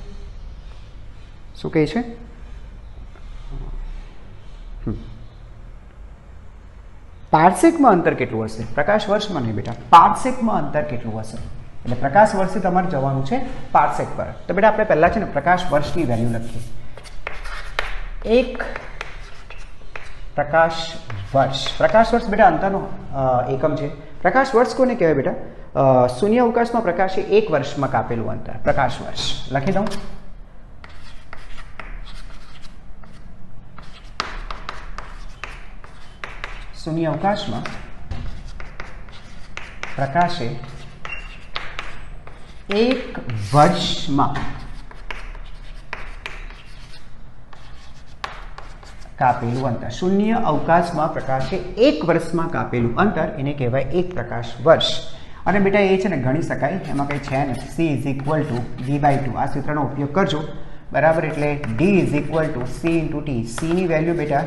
Speaker 1: શું કહે છે? પારસેકમાં અંતર કેટલું હશે? પ્રકાશ વર્ષમાં નહીં બેટા, પારસેકમાં અંતર કેટલું હશે? એટલે પ્રકાશ વર્ષથી તમારે જવાનું છે પારસેક પર. તો બેટા આપણે પહેલાં છે ને પ્રકાશ વર્ષની વેલ્યુ લખીએ. એક પ્રકાશ વર્ષ બેટા અંતરનો એકમ છે. પ્રકાશ વર્ષ કોને કહેવાય બેટા? શૂન્ય અવકાશમાં પ્રકાશે 1 વર્ષમાં કાપેલું અંતર પ્રકાશ વર્ષ. લખી દઉં. શૂન્ય અવકાશમાં પ્રકાશે 1 વર્ષમાં કાપેલું અંતર. શૂન્ય અવકાશમાં પ્રકાશે 1 વર્ષમાં કાપેલું અંતર એને કહેવાય 1 પ્રકાશ વર્ષ. અને બેટા એ છે ને ગણી શકાય, એમાં કંઈ છે ને. c = d/2 આ સૂત્રનો ઉપયોગ કરજો, બરાબર. એટલે d = c × t. c ની વેલ્યુ બેટા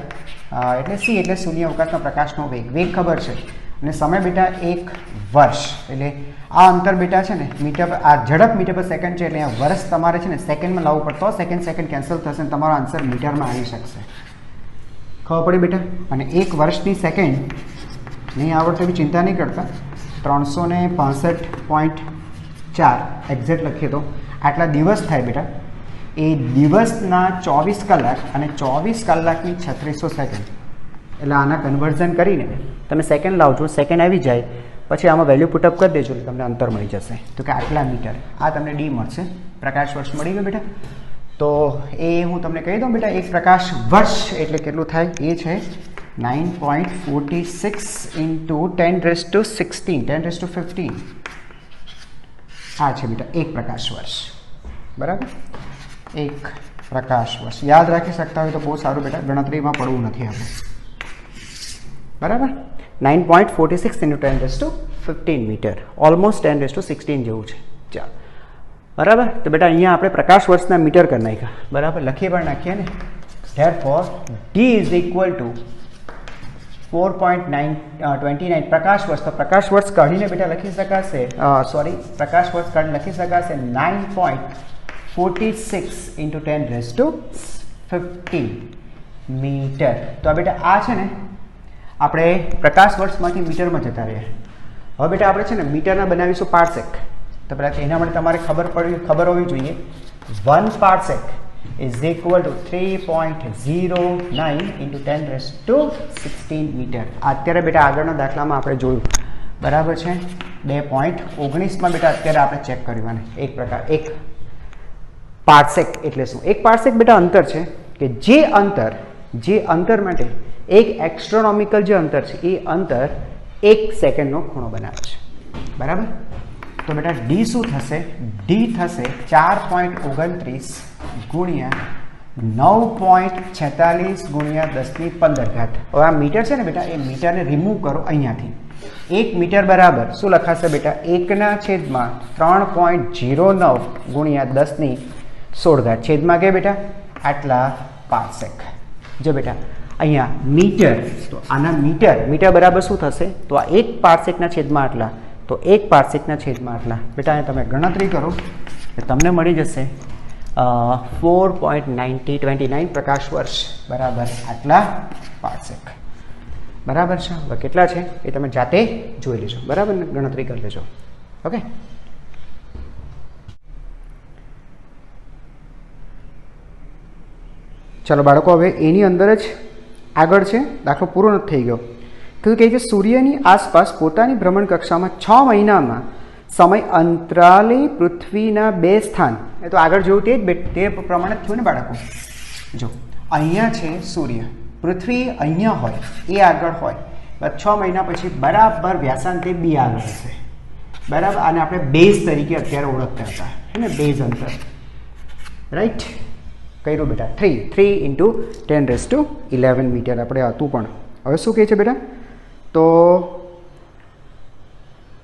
Speaker 1: એટલે c એટલે શૂન્ય અવકાશમાં પ્રકાશનો વેગ ખબર છે, અને સમય બેટા 1 વર્ષ. એટલે આ અંતર બેટા છે ને મીટર, આ ઝડપ મીટર પર સેકન્ડ છે, એટલે આ વર્ષ તમારે છે ને સેકન્ડમાં લાવવું પડતો. સેકન્ડ કેન્સલ થશે, તમારો આન્સર મીટરમાં આવી શકશે. ખબર પડી બેટા? અને 1 વર્ષની સેકન્ડ નહીં આવડતો એવી ચિંતા નહીં કરતા. 365.4 એક્ઝેક્ટ લખીએ તો આટલા દિવસ થાય બેટા. એ દિવસના 24 કલાક અને 24 કલાકની 3600 સેકન્ડ. એટલે આના કન્વર્ઝન કરીને તમે સેકન્ડ લાવજો, સેકન્ડ આવી જાય પછી આમાં વેલ્યુ પુટઅપ કરી દેજો એટલે તમને અંતર મળી જશે. તો કે આટલા મીટર, આ તમને ડી મળશે. પ્રકાશ વર્ષ મળી ગયો બેટા. તો એ હું તમને કહી દઉં બેટા, એક પ્રકાશ વર્ષ એટલે કેટલું થાય? એ છે 9.46 × 10⁻16 આ છે બેટા એક પ્રકાશ વર્ષ. બરાબર, એક પ્રકાશ વર્ષ. યાદ રાખી શકતા હોય તો બહુ સારું બેટા, ગણતરીમાં પડવું નથી આપણે. બરાબર, 9.46 × 10⁻15 મીટર, ઓલમોસ્ટ 10⁻16 જેવું છે. ચાલો, બરાબર. તો બેટા અહીંયા આપણે પ્રકાશ વર્ષના મીટર કરી નાખ્યા. બરાબર, લખીએ પણ નાખીએ ને. Therefore d = 4.29 પ્રકાશ વર્ષ. તો પ્રકાશ વર્ષ કાઢીને બેટા લખી શકાશે, પ્રકાશ વર્ષ કાઢીને લખી શકાશે 9.46 × 10⁻15 મીટર. તો આ બેટા આ છે ને આપણે પ્રકાશ વર્ષમાંથી મીટરમાં જતા રહ્યા. હવે બેટા આપણે છે ને મીટરના બનાવીશું પારસેક. તો પહેલાં એના માટે તમારે ખબર હોવી જોઈએ 1 પારસેક is equal to 3.09 × 10⁻16 મીટર. અત્યારે બેટા આગળના દાખલામાં આપણે જોયું, બરાબર છે. 2.19માં બેટા અત્યારે આપણે ચેક કર્યું. અને એક પારસેક એટલે શું? એક પારસેક બેટા અંતર છે કે જે અંતર માટે એક એસ્ટ્રોનોમિકલ જે અંતર છે એ અંતર 1 સેકન્ડનો ખૂણો બનાવે છે. બરાબર. તો બેટા ડી શું થશે? ડી થશે 4.29 × 9.46 × 10⁻15. હવે આ મીટર છે ને બેટા, એ મીટરને રિમૂવ કરો અહીંયાથી. 1 મીટર બરાબર શું લખાશે બેટા? 1/3.09 × 10⁻16 છેદમાં કે બેટા આટલા પારસેક. જો બેટા અહીંયા મીટર, તો આના મીટર બરાબર શું થશે? તો આ 1 પારસેકના છેદમાં આટલા, તો 1 પારસેકના છેદમાં આટલા. બેટા અહીં તમે ગણતરી કરો એટલે તમને મળી જશે 4.29 પ્રકાશ વર્ષ બરાબર આટલા પારસેક. બરાબર છે. હવે કેટલા છે એ તમે જાતે જોઈ લેજો. બરાબર ને, ગણતરી કરી લેજો. ઓકે, ચાલો બાળકો, હવે એની અંદર જ આગળ છે. દાખલો પૂરો નથી થઈ ગયો. તો કહે છે સૂર્યની આસપાસ પોતાની ભ્રમણ કક્ષામાં 6 મહિનામાં સમય અંતરાલે પૃથ્વીના 2 સ્થાન. એ તો આગળ જોયું તે પ્રમાણે જ થયું ને બાળકો. જો અહીંયા છે સૂર્ય, પૃથ્વી અહીંયા હોય, એ આગળ હોય, 6 મહિના પછી બરાબર વ્યાસાંતે બી આગળ હશે. બરાબર, આને આપણે બેઝ તરીકે અત્યારે ઓળખતા હતા, હે ને, બેઝ અંતર. રાઈટ, કર્યું બેટા 3 × 10⁻11 મીટર આપણે હતું. પણ હવે શું કહે છે બેટા? તો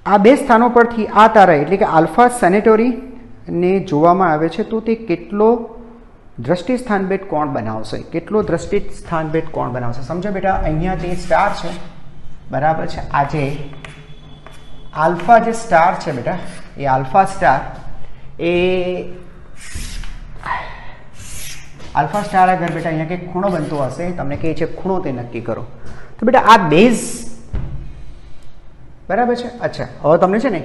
Speaker 1: આ 2 સ્થાનો પરથી આ તારા એટલે કે આલ્ફા સેનેટરીને જોવામાં આવે છે. તો તે કેટલો દ્રષ્ટિ સ્થાનભેદ કોણ બનાવશે? કેટલો દ્રષ્ટિ સ્થાનભેદ કોણ બનાવશે? સમજો બેટા, અહીંયા જે સ્ટાર છે, બરાબર છે, આ જે આલ્ફા જે સ્ટાર છે બેટા, એ આલ્ફા સ્ટાર આગળ બેટા અહીંયા કંઈક ખૂણો બનતો હશે. તમને કહે છે ખૂણો તે નક્કી કરો. તો બેટા આ બેઝ બરાબર છે. અચ્છા, હવે તમને છે ને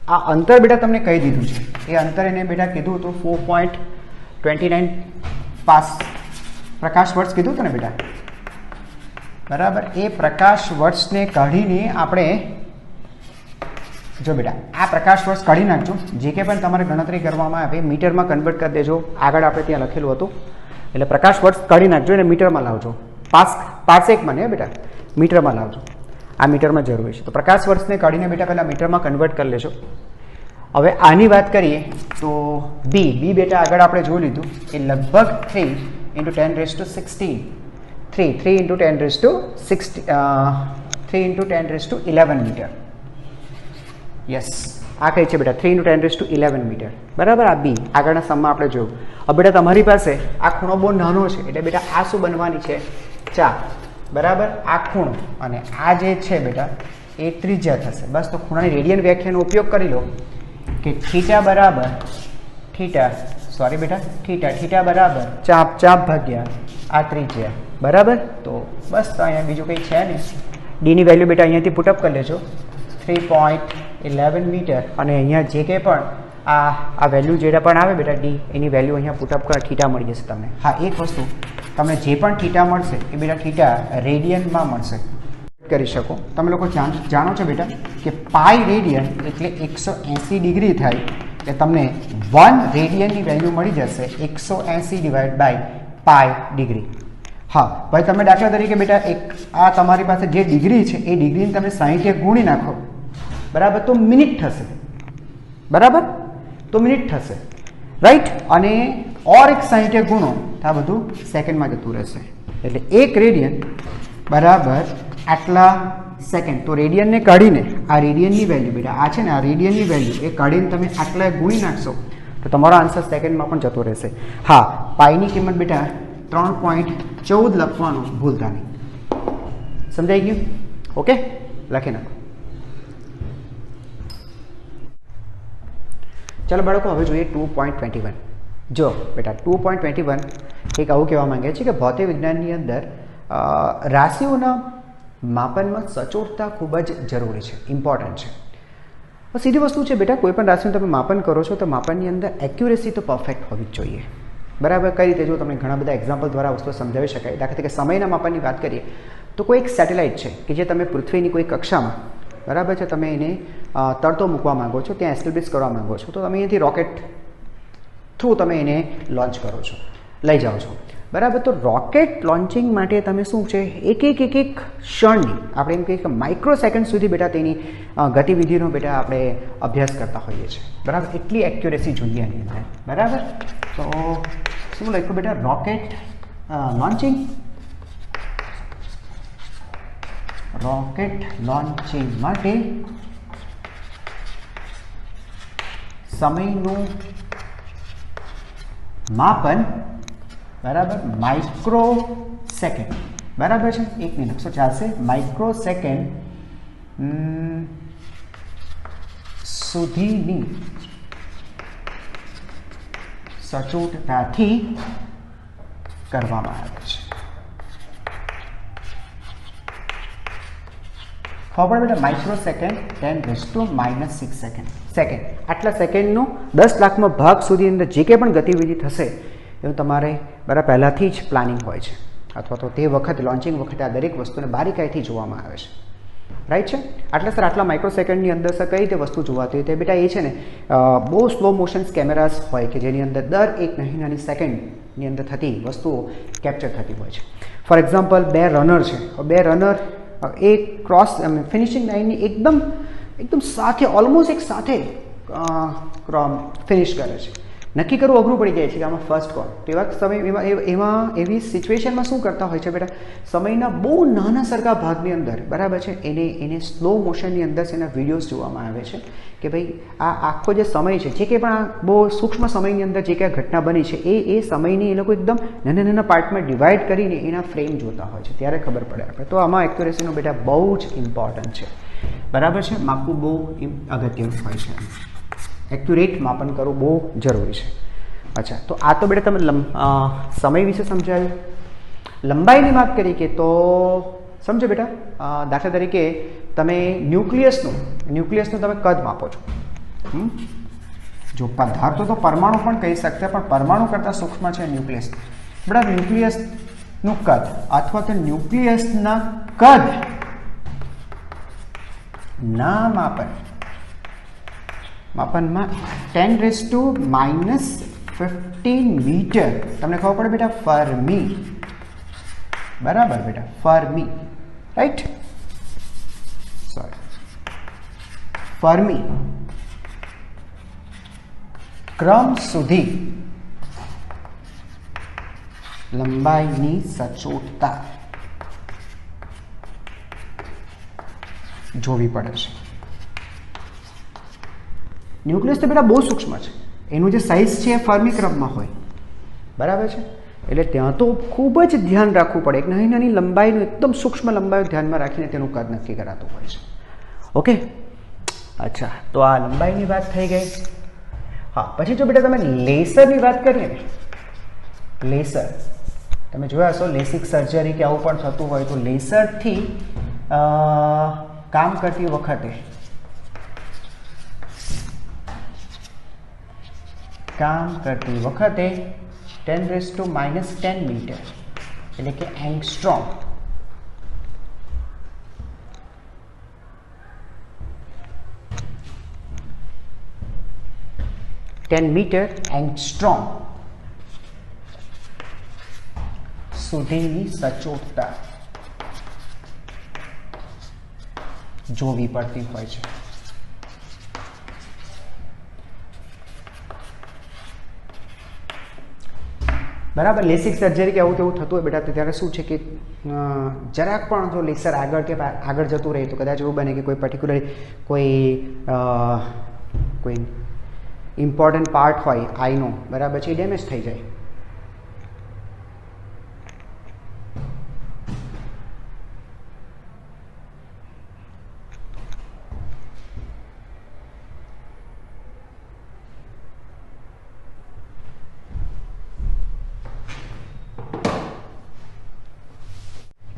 Speaker 1: આ અંતર બેટા તમને કહી દીધું છે. એ અંતર એને બેટા કીધું હતું 4.29 પાસ પ્રકાશ વર્ષ કીધું હતું ને બેટા, બરાબર. એ પ્રકાશ વર્ષને કાઢીને આપણે જો બેટા આ પ્રકાશ વર્ષ કાઢી નાખજો. જે કે પણ તમારે ગણતરી કરવામાં આવે મીટરમાં કન્વર્ટ કરી દેજો. આગળ આપણે ત્યાં લખેલું હતું એટલે પ્રકાશ વર્ષ કાઢી નાખજો અને મીટરમાં લાવજો. પાર્સેકમાં નહીં બેટા, મીટરમાં લાવજો. આ મીટરમાં જરૂરી છે. તો પ્રકાશ વર્ષને કાઢીને બેટા પહેલાં મીટરમાં કન્વર્ટ કરી લેજો. હવે આની વાત કરીએ તો બી બેટા આગળ આપણે જોઈ લીધું એ લગભગ 3 × 10⁻16 3 × 10⁻11 મીટર. યસ, આ કઈ છે બેટા 3 × 10⁻11 મીટર, બરાબર. આ બી આગળના સમમાં આપણે જોયું. હવે બેટા તમારી પાસે આ ખૂણો બહુ નાનો છે એટલે બેટા આ શું બનવાની છે? ચાપ, બરાબર. આ ખૂણો અને આ જે છે બેટા એ ત્રિજ્યા થશે. બસ તો ખૂણાની રેડિયન વ્યાખ્યાનો ઉપયોગ કરી લો કે થીટા બરાબર બરાબર ચાપ ભાગ્યા આ ત્રિજ્યા, બરાબર. તો બસ તો અહીંયા બીજું કંઈ છે નહીં. ડીની વેલ્યુ બેટા અહીંયાથી પુટઅપ કરી લેજો 3.11 મીટર. અને અહીંયા જે કંઈ પણ આ વેલ્યુ જે પણ આવે બેટા ડી એની વેલ્યુ અહીંયા પુટઅપ કરો, થીટા મળી જશે તમને. હા, એક વસ્તુ તમને જે પણ થીટા મળશે એ બેટા થીટા રેડિયનમાં મળશે કરી શકો. તમે લોકો જાણો છો બેટા કે પાઈ રેડિયન એટલે 180 ડિગ્રી થાય એટલે તમને 1 રેડિયનની વેલ્યુ મળી જશે 180/પાઈ ડિગ્રી. હા ભાઈ, તમે દાખલા તરીકે બેટા આ તમારી પાસે જે ડિગ્રી છે એ ડિગ્રીને તમે 60 ગુણી નાખો, બરાબર, તો મિનિટ થશે, બરાબર. તો મિનિટ થશે, રાઈટ. અને ઓર એક 60 ગુણો તો આ બધું સેકન્ડમાં જતું રહેશે. એટલે 1 રેડિયન બરાબર આટલા સેકન્ડ. તો રેડિયનને કાઢીને આ રેડિયનની વેલ્યુ બેટા આ છે ને આ રેડિયનની વેલ્યુ એ કાઢીને તમે આટલા ગુણી નાખશો તો તમારો આન્સર સેકન્ડમાં પણ જતો રહેશે. હા, પાઈની કિંમત બેટા 3.14 લખવાનું ભૂલતા નહીં. સમજાઈ ગયું? ઓકે, લખી નાખો. ચાલો બાળકો, હવે જોઈએ 2.21. જો બેટા 2.21 એક આવું કહેવા માંગે છે કે ભૌતિક વિજ્ઞાનની અંદર રાશિઓના માપનમાં સચોટતા ખૂબ જ જરૂરી છે, ઇમ્પોર્ટન્ટ છે. સીધી વસ્તુ છે બેટા, કોઈ પણ રાશિનું તમે માપન કરો છો તો માપનની અંદર એક્યુરેસી તો પરફેક્ટ હોવી જ જોઈએ, બરાબર. કઈ રીતે? જો તમને ઘણા બધા એક્ઝામ્પલ દ્વારા વસ્તુ સમજાવી શકાય. દાખલા તરીકે સમયના માપનની વાત કરીએ તો કોઈ એક સેટેલાઇટ છે કે જે તમે પૃથ્વીની કોઈ કક્ષામાં, બરાબર છે, તમે એને તરતો મૂકવા માંગો છો, ત્યાં એસ્ટેબ્લિશ કરવા માંગો છો, તો તમે અહીંયાથી રોકેટ થ્રુ તમે એને લોન્ચ કરો છો, લઈ જાઓ છો, બરાબર. તો રોકેટ લોન્ચિંગ માટે તમે શું છે એક ક્ષણની આપણે એમ કહીએ કે માઇક્રો સેકન્ડ સુધી બેટા તેની ગતિવિધિનો બેટા આપણે અભ્યાસ કરતા હોઈએ છીએ, બરાબર. એટલી એક્યુરેસી જોઈએ એની અંદર, બરાબર. તો શું લખ્યું બેટા? રોકેટ લોન્ચિંગ માટે સમયનું માપન, બરાબર, માઇક્રો સેકન્ડ, બરાબર છે. 1 મિનિટ તો ચાલશે. માઇક્રો સેકન્ડ સુધીની સચોટતાથી કરવામાં આવે છે. ખબર બેટા? Micro second 10⁻⁻6 second. આટલા સેકન્ડનો 10 લાખમાં ભાગ સુધી અંદર જે કંઈ પણ ગતિવિધિ થશે એવું તમારે બરાબર પહેલાંથી જ પ્લાનિંગ હોય છે, અથવા તો તે વખતે લોન્ચિંગ વખતે આ દરેક વસ્તુને બારીકાઈથી જોવામાં આવે છે, રાઈટ છે. આટલા માઇક્રો સેકન્ડની અંદર સર કઈ રીતે વસ્તુ જોવાતી હોય તો બેટા એ છે ને બહુ સ્લો મોશન્સ કેમેરાસ હોય કે જેની અંદર દર એક નાની સેકન્ડની અંદર થતી વસ્તુઓ કેપ્ચર થતી હોય છે. ફોર એક્ઝામ્પલ 2 રનર છે, 2 રનર એ ક્રોસ ફિનિશિંગ લાઇનની એકદમ સાથે ઓલમોસ્ટ એક સાથે ફિનિશ કરે છે. નક્કી કરવું અઘરું પડી જાય છે કે આમાં ફર્સ્ટ કોણ. તેવા સમય એમાં એવી સિચ્યુએશનમાં શું કરતા હોય છે બેટા? સમયના બહુ નાના સરખા ભાગની અંદર, બરાબર છે, એને સ્લો મોશનની અંદર એના વિડીયોઝ જોવામાં આવે છે કે ભાઈ આ આખો જે સમય છે, જે કંઈ પણ આ બહુ સૂક્ષ્મ સમયની અંદર જે કંઈ ઘટના બની છે એ સમયની એ લોકો એકદમ નાના પાર્ટમાં ડિવાઈડ કરીને એના ફ્રેમ જોતા હોય છે, ત્યારે ખબર પડે આપણે. તો આમાં એક્યુરેસીનું બેટા બહુ જ ઇમ્પોર્ટન્ટ છે, બરાબર છે. માપવું બહુ અગત્યનું હોય છે, એક્યુરેટ માપન કરવું બહુ જરૂરી છે. અચ્છા, તો આ તો બેટા તમે સમય વિશે સમજાયું. લંબાઈની વાત કરીએ કે તો સમજો બેટા, દાખલા તરીકે તમે ન્યુક્લિયસનું તમે કદ માપો છો, જો પદાર્થો તો પરમાણુ પણ કહી શકતા, પણ પરમાણુ કરતાં સૂક્ષ્મ છે ન્યુક્લિયસ. બરાબર, ન્યુક્લિયસનું કદ અથવા તો ન્યુક્લિયસના કદ ના માપનમાં 10⁻⁻15 મીટર. તમને ખબર પડે બેટા ફર્મી. બરાબર બેટા, ફર્મી, રાઈટ, સોરી, ફર્મી ક્રમ સુધી લંબાઈની સચોટતા જોવી પડે છે. ન્યુક્લિયસ તો બેટા બહુ સૂક્ષ્મ છે, એનું જે સાઇઝ છે એ ફર્મી ક્રમમાં હોય. બરાબર છે, એટલે ત્યાં તો ખૂબ જ ધ્યાન રાખવું પડે. એક નાની નાની લંબાઈનું, એકદમ સૂક્ષ્મ લંબાઈઓ ધ્યાનમાં રાખીને તેનું કદ નક્કી કરાતું હોય છે. ઓકે, અચ્છા, તો આ લંબાઈની વાત થઈ ગઈ. હા, પછી જો બેટા તમે લેસરની વાત કરીએ ને, લેસર તમે જોયા હશો, લેસિક સર્જરી કે આવું પણ થતું હોય, તો લેસરથી કામ કરતી વખતે 10⁻10 મીટર એટલે કે એંગસ્ટ્રોમ, એંગસ્ટ્રોમ સુધીની સચોટતા જોવી પડતી હોય છે. બરાબર, લેસિક સર્જરી કે આવું તેવું થતું હોય બેટા, તો ત્યારે શું છે કે જરાક પણ જો લેસર આગળ જતું રહે તો કદાચ એવું બને કે કોઈ પર્ટિક્યુલર કોઈ ઇમ્પોર્ટન્ટ પાર્ટ હોય આઈનો, બરાબર છે, એ ડેમેજ થઈ જાય.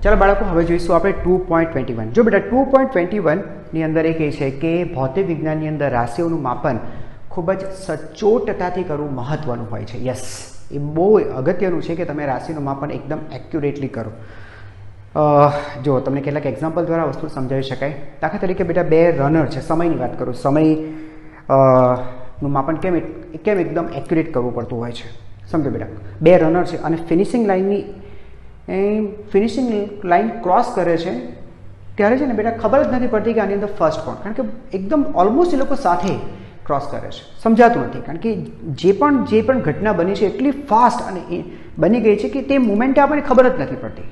Speaker 1: ચાલો બાળકો, હવે જોઈશું આપણે 2.21. જો બેટા 2.21ની અંદર એ કહે છે કે ભૌતિક વિજ્ઞાનની અંદર રાશિઓનું માપન ખૂબ જ સચોટતાથી કરવું મહત્વનું હોય છે. યસ, એ બહુ અગત્યનું છે કે તમે રાશિનું માપન એકદમ એક્યુરેટલી કરો. જો તમને કેટલાક એક્ઝામ્પલ દ્વારા વસ્તુ સમજાવી શકાય. દાખલા તરીકે બેટા બે રનર છે, સમયની વાત કરું, સમયનું માપન કેમ એકદમ એક્યુરેટ કરવું પડતું હોય છે. સમજો બેટા, બે રનર છે અને ફિનિશિંગ લાઈન ક્રોસ કરે છે, ત્યારે છે ને બેટા ખબર જ નથી પડતી કે આની અંદર ફર્સ્ટ કોણ, કારણ કે એકદમ ઓલમોસ્ટ એ લોકો સાથે ક્રોસ કરે છે, સમજાતું નથી. કારણ કે જે પણ ઘટના બની છે એટલી ફાસ્ટ અને બની ગઈ છે કે તે મુમેન્ટે આપણને ખબર જ નથી પડતી.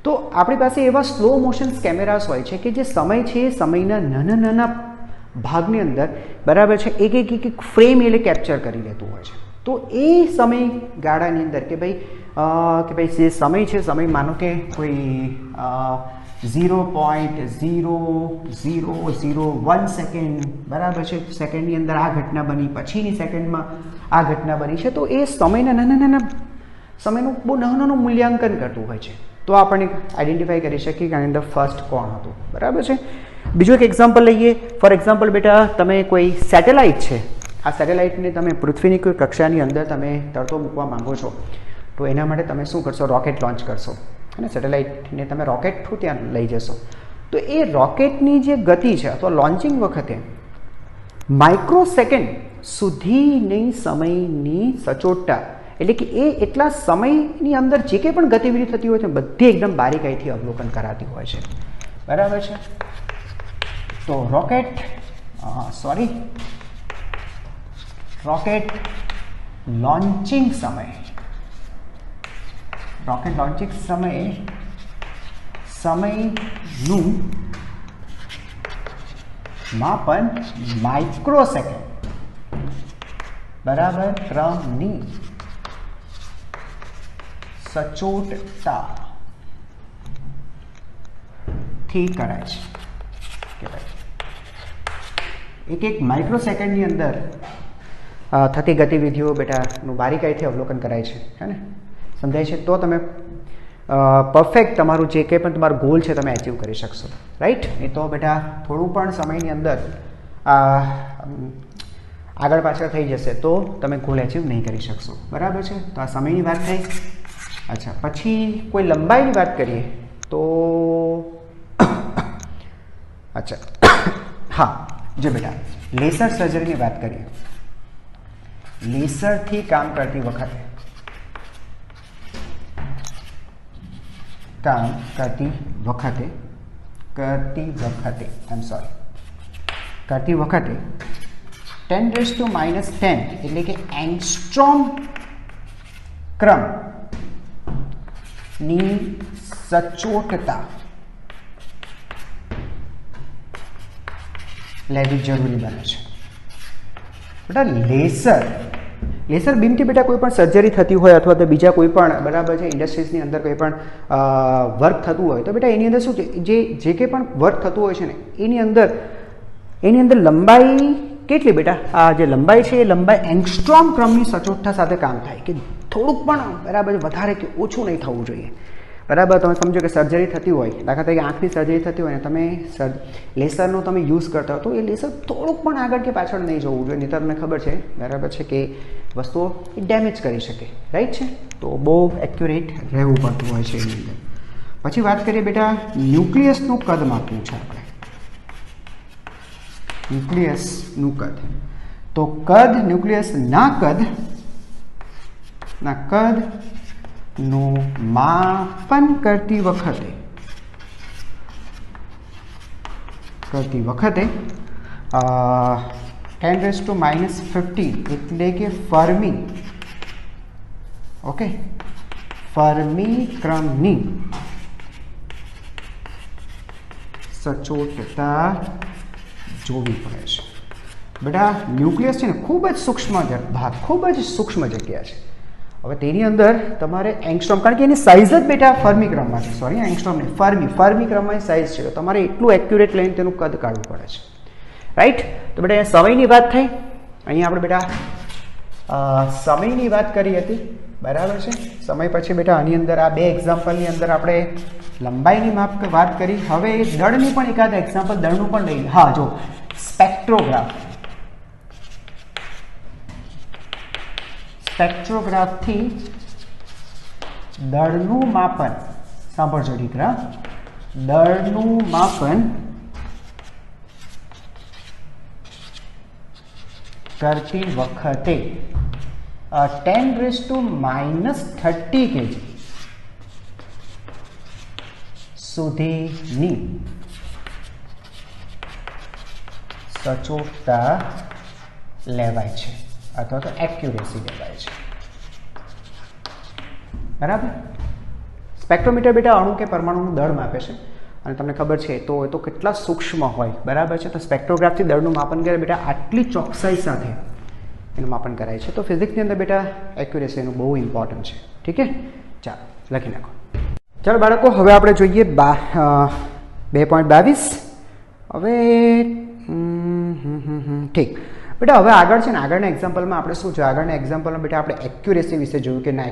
Speaker 1: તો આપણી પાસે એવા સ્લો મોશન્સ કેમેરાસ હોય છે કે જે સમય છે, સમયના નાના નાના ભાગની અંદર, બરાબર છે, એક ફ્રેમ એટલે કેપ્ચર કરી લેતું હોય છે. તો એ સમયગાળાની અંદર કે ભાઈ જે સમય છે, સમય માનો કે કોઈ 0.0001 સેકન્ડ, બરાબર છે, સેકન્ડની અંદર આ ઘટના બની, પછીની સેકન્ડમાં આ ઘટના બની છે. તો એ સમયના નાના સમયનું બહુ નાનું મૂલ્યાંકન કરતું હોય છે. તો આપણને આઈડેન્ટિફાઈ કરી શકીએ કે આની અંદર ફર્સ્ટ કોણ હતું. બરાબર છે. બીજું એક એક્ઝામ્પલ લઈએ. ફોર એક્ઝામ્પલ બેટા, તમે કોઈ સેટેલાઇટ છે, આ સેટેલાઇટને તમે પૃથ્વીની કોઈ કક્ષાની અંદર તમે તરતો મૂકવા માંગો છો, તો એના માટે તમે શું કરશો? રોકેટ લોન્ચ કરશો અને સેટેલાઇટને તમે રોકેટ થ્રુ ત્યાં લઈ જશો. તો એ રોકેટની જે ગતિ છે અથવા લોન્ચિંગ વખતે માઇક્રોસેકન્ડ સુધીની સમયની સચોટતા, એટલે કે એ એટલા સમયની અંદર જે કંઈ પણ ગતિવિધિ થતી હોય છે બધી એકદમ બારીકાઈથી અવલોકન કરાતી હોય છે. બરાબર છે. તો રોકેટ લોન્ચિંગ સમયનું માપન માઇક્રોસેકન્ડ, બરાબર, ક્રમની સચોટતા થી કરાય છે. એક માઇક્રોસેકન્ડની અંદર થતી ગતિવિધિઓ બેટાનું બારીકાઈથી અવલોકન કરાય છે, હે ને? સમજાય છે? તો તમે પરફેક્ટ તમારું જે કંઈ પણ તમારું ગોલ છે તમે અચીવ કરી શકશો, રાઈટ. નહીં તો બેટા થોડું પણ સમયની અંદર આગળ પાછળ થઈ જશે તો તમે ગોલ અચીવ નહીં કરી શકશો, બરાબર છે. તો આ સમયની વાત થઈ. અચ્છા, પછી કોઈ લંબાઈની વાત કરીએ તો અચ્છા હા, જો બેટા લેસર સર્જરીની વાત કરીએ. લેસરથી કામ કરતી વખતે કરતી વખતે 10⁻10 એટલે કે એંગસ્ટ્રોમ ક્રમની સચોટતા લેવી જરૂરી બને છે. બેટા લેસર બીમથી બેટા કોઈ પણ સર્જરી થતી હોય અથવા તો બીજા કોઈ પણ, બરાબર છે, ઇન્ડસ્ટ્રીઝની અંદર કોઈ પણ વર્ક થતું હોય તો બેટા એની અંદર શું છે, જે કંઈ પણ વર્ક થતું હોય છે ને એની અંદર લંબાઈ કેટલી બેટા, આ જે લંબાઈ છે એ લંબાઈ એંગસ્ટ્રોમ ક્રમની સચોટતા સાથે કામ થાય, કે થોડુંક પણ બરાબર વધારે કે ઓછું નહીં થવું જોઈએ, બરાબર. તમે સમજો કે સર્જરી થતી હોય, દાખલા તરીકે આંખની સર્જરી થતી હોય ને તમે લેસરનો તમે યુઝ કરતા હો તો એ લેસર થોડુંક પણ આગળ કે પાછળ નહીં જવું જોઈએ, નહીં તો તમને ખબર છે, બરાબર છે, કે વસ્તુઓ ડેમેજ કરી શકે, રાઈટ છે. તો બહુ એક્યુરેટ રહેવું પડતું હોય છે એની અંદર. પછી વાત કરીએ બેટા ન્યુક્લિયસનું કદ માપવું છે આપણે. ન્યુક્લિયસનું કદ, તો ન્યુક્લિયસના કદનું માપન કરતી વખતે 10⁻15 એટલે કે ફર્મી ક્રમની સચોટતા જોવી પડે છે. બેટા ન્યુક્લિયસ છે ને ખૂબ જ સૂક્ષ્મ ભાગ, ખૂબ જ સૂક્ષ્મ જગ્યા છે. હવે તેની અંદર તમારે એંગસ્ટ્રોમ, કારણ કે એની સાઇઝ જ બેટા ફર્મી ક્રમમાં છે, સોરી એંગસ્ટ્રોમ નહીં, ફર્મી ક્રમમાં સાઇઝ છે, તો તમારે એટલું એક્યુરેટ લઈને તેનું કદ કાઢવું પડે છે, રાઈટ. તો બેટા અહીંયા સમયની વાત થઈ, અહીંયા આપણે બેટા સમયની વાત કરી હતી, બરાબર છે. સમય પછી બેટા આની અંદર આ બે એક્ઝામ્પલની અંદર આપણે લંબાઈની વાત કરી. હવે દળની પણ એકાદ એક્ઝામ્પલ દળનું પણ લઈએ. હા, જો સ્પેક્ટ્રોગ્રાફથી દળનું માપન, સાંભળજો દીકરા, દળનું માપન કરતી વખતે 10⁻30 kg સુધીની સચોટતા લેવાય છે અથવા તો એક્યુરેસી લેવાય છે, બરાબર. સ્પેક્ટ્રોમીટર બેટા અણુ કે પરમાણુનું દળ માપે છે અને તમને ખબર છે તો એ તો કેટલા સૂક્ષ્મ હોય, બરાબર છે. તો સ્પેક્ટ્રોગ્રાફથી દળનું માપન કરે બેટા આટલી ચોકસાઈ સાથે એનું માપન કરાય છે. તો ફિઝિક્સની અંદર બેટા એક્યુરેસી એનું બહુ ઇમ્પોર્ટન્ટ છે, ઠીક છે. ચાલો લખી નાખો. ચાલો બાળકો, હવે આપણે જોઈએ 2.22. હવે ઠીક બેટા, હવે આગળ છે ને આગળના એક્ઝામ્પલમાં આપણે શું છે, આગળના એક્ઝામ્પલમાં બેટા આપણે એક્યુરેસી વિશે જોયું કે ના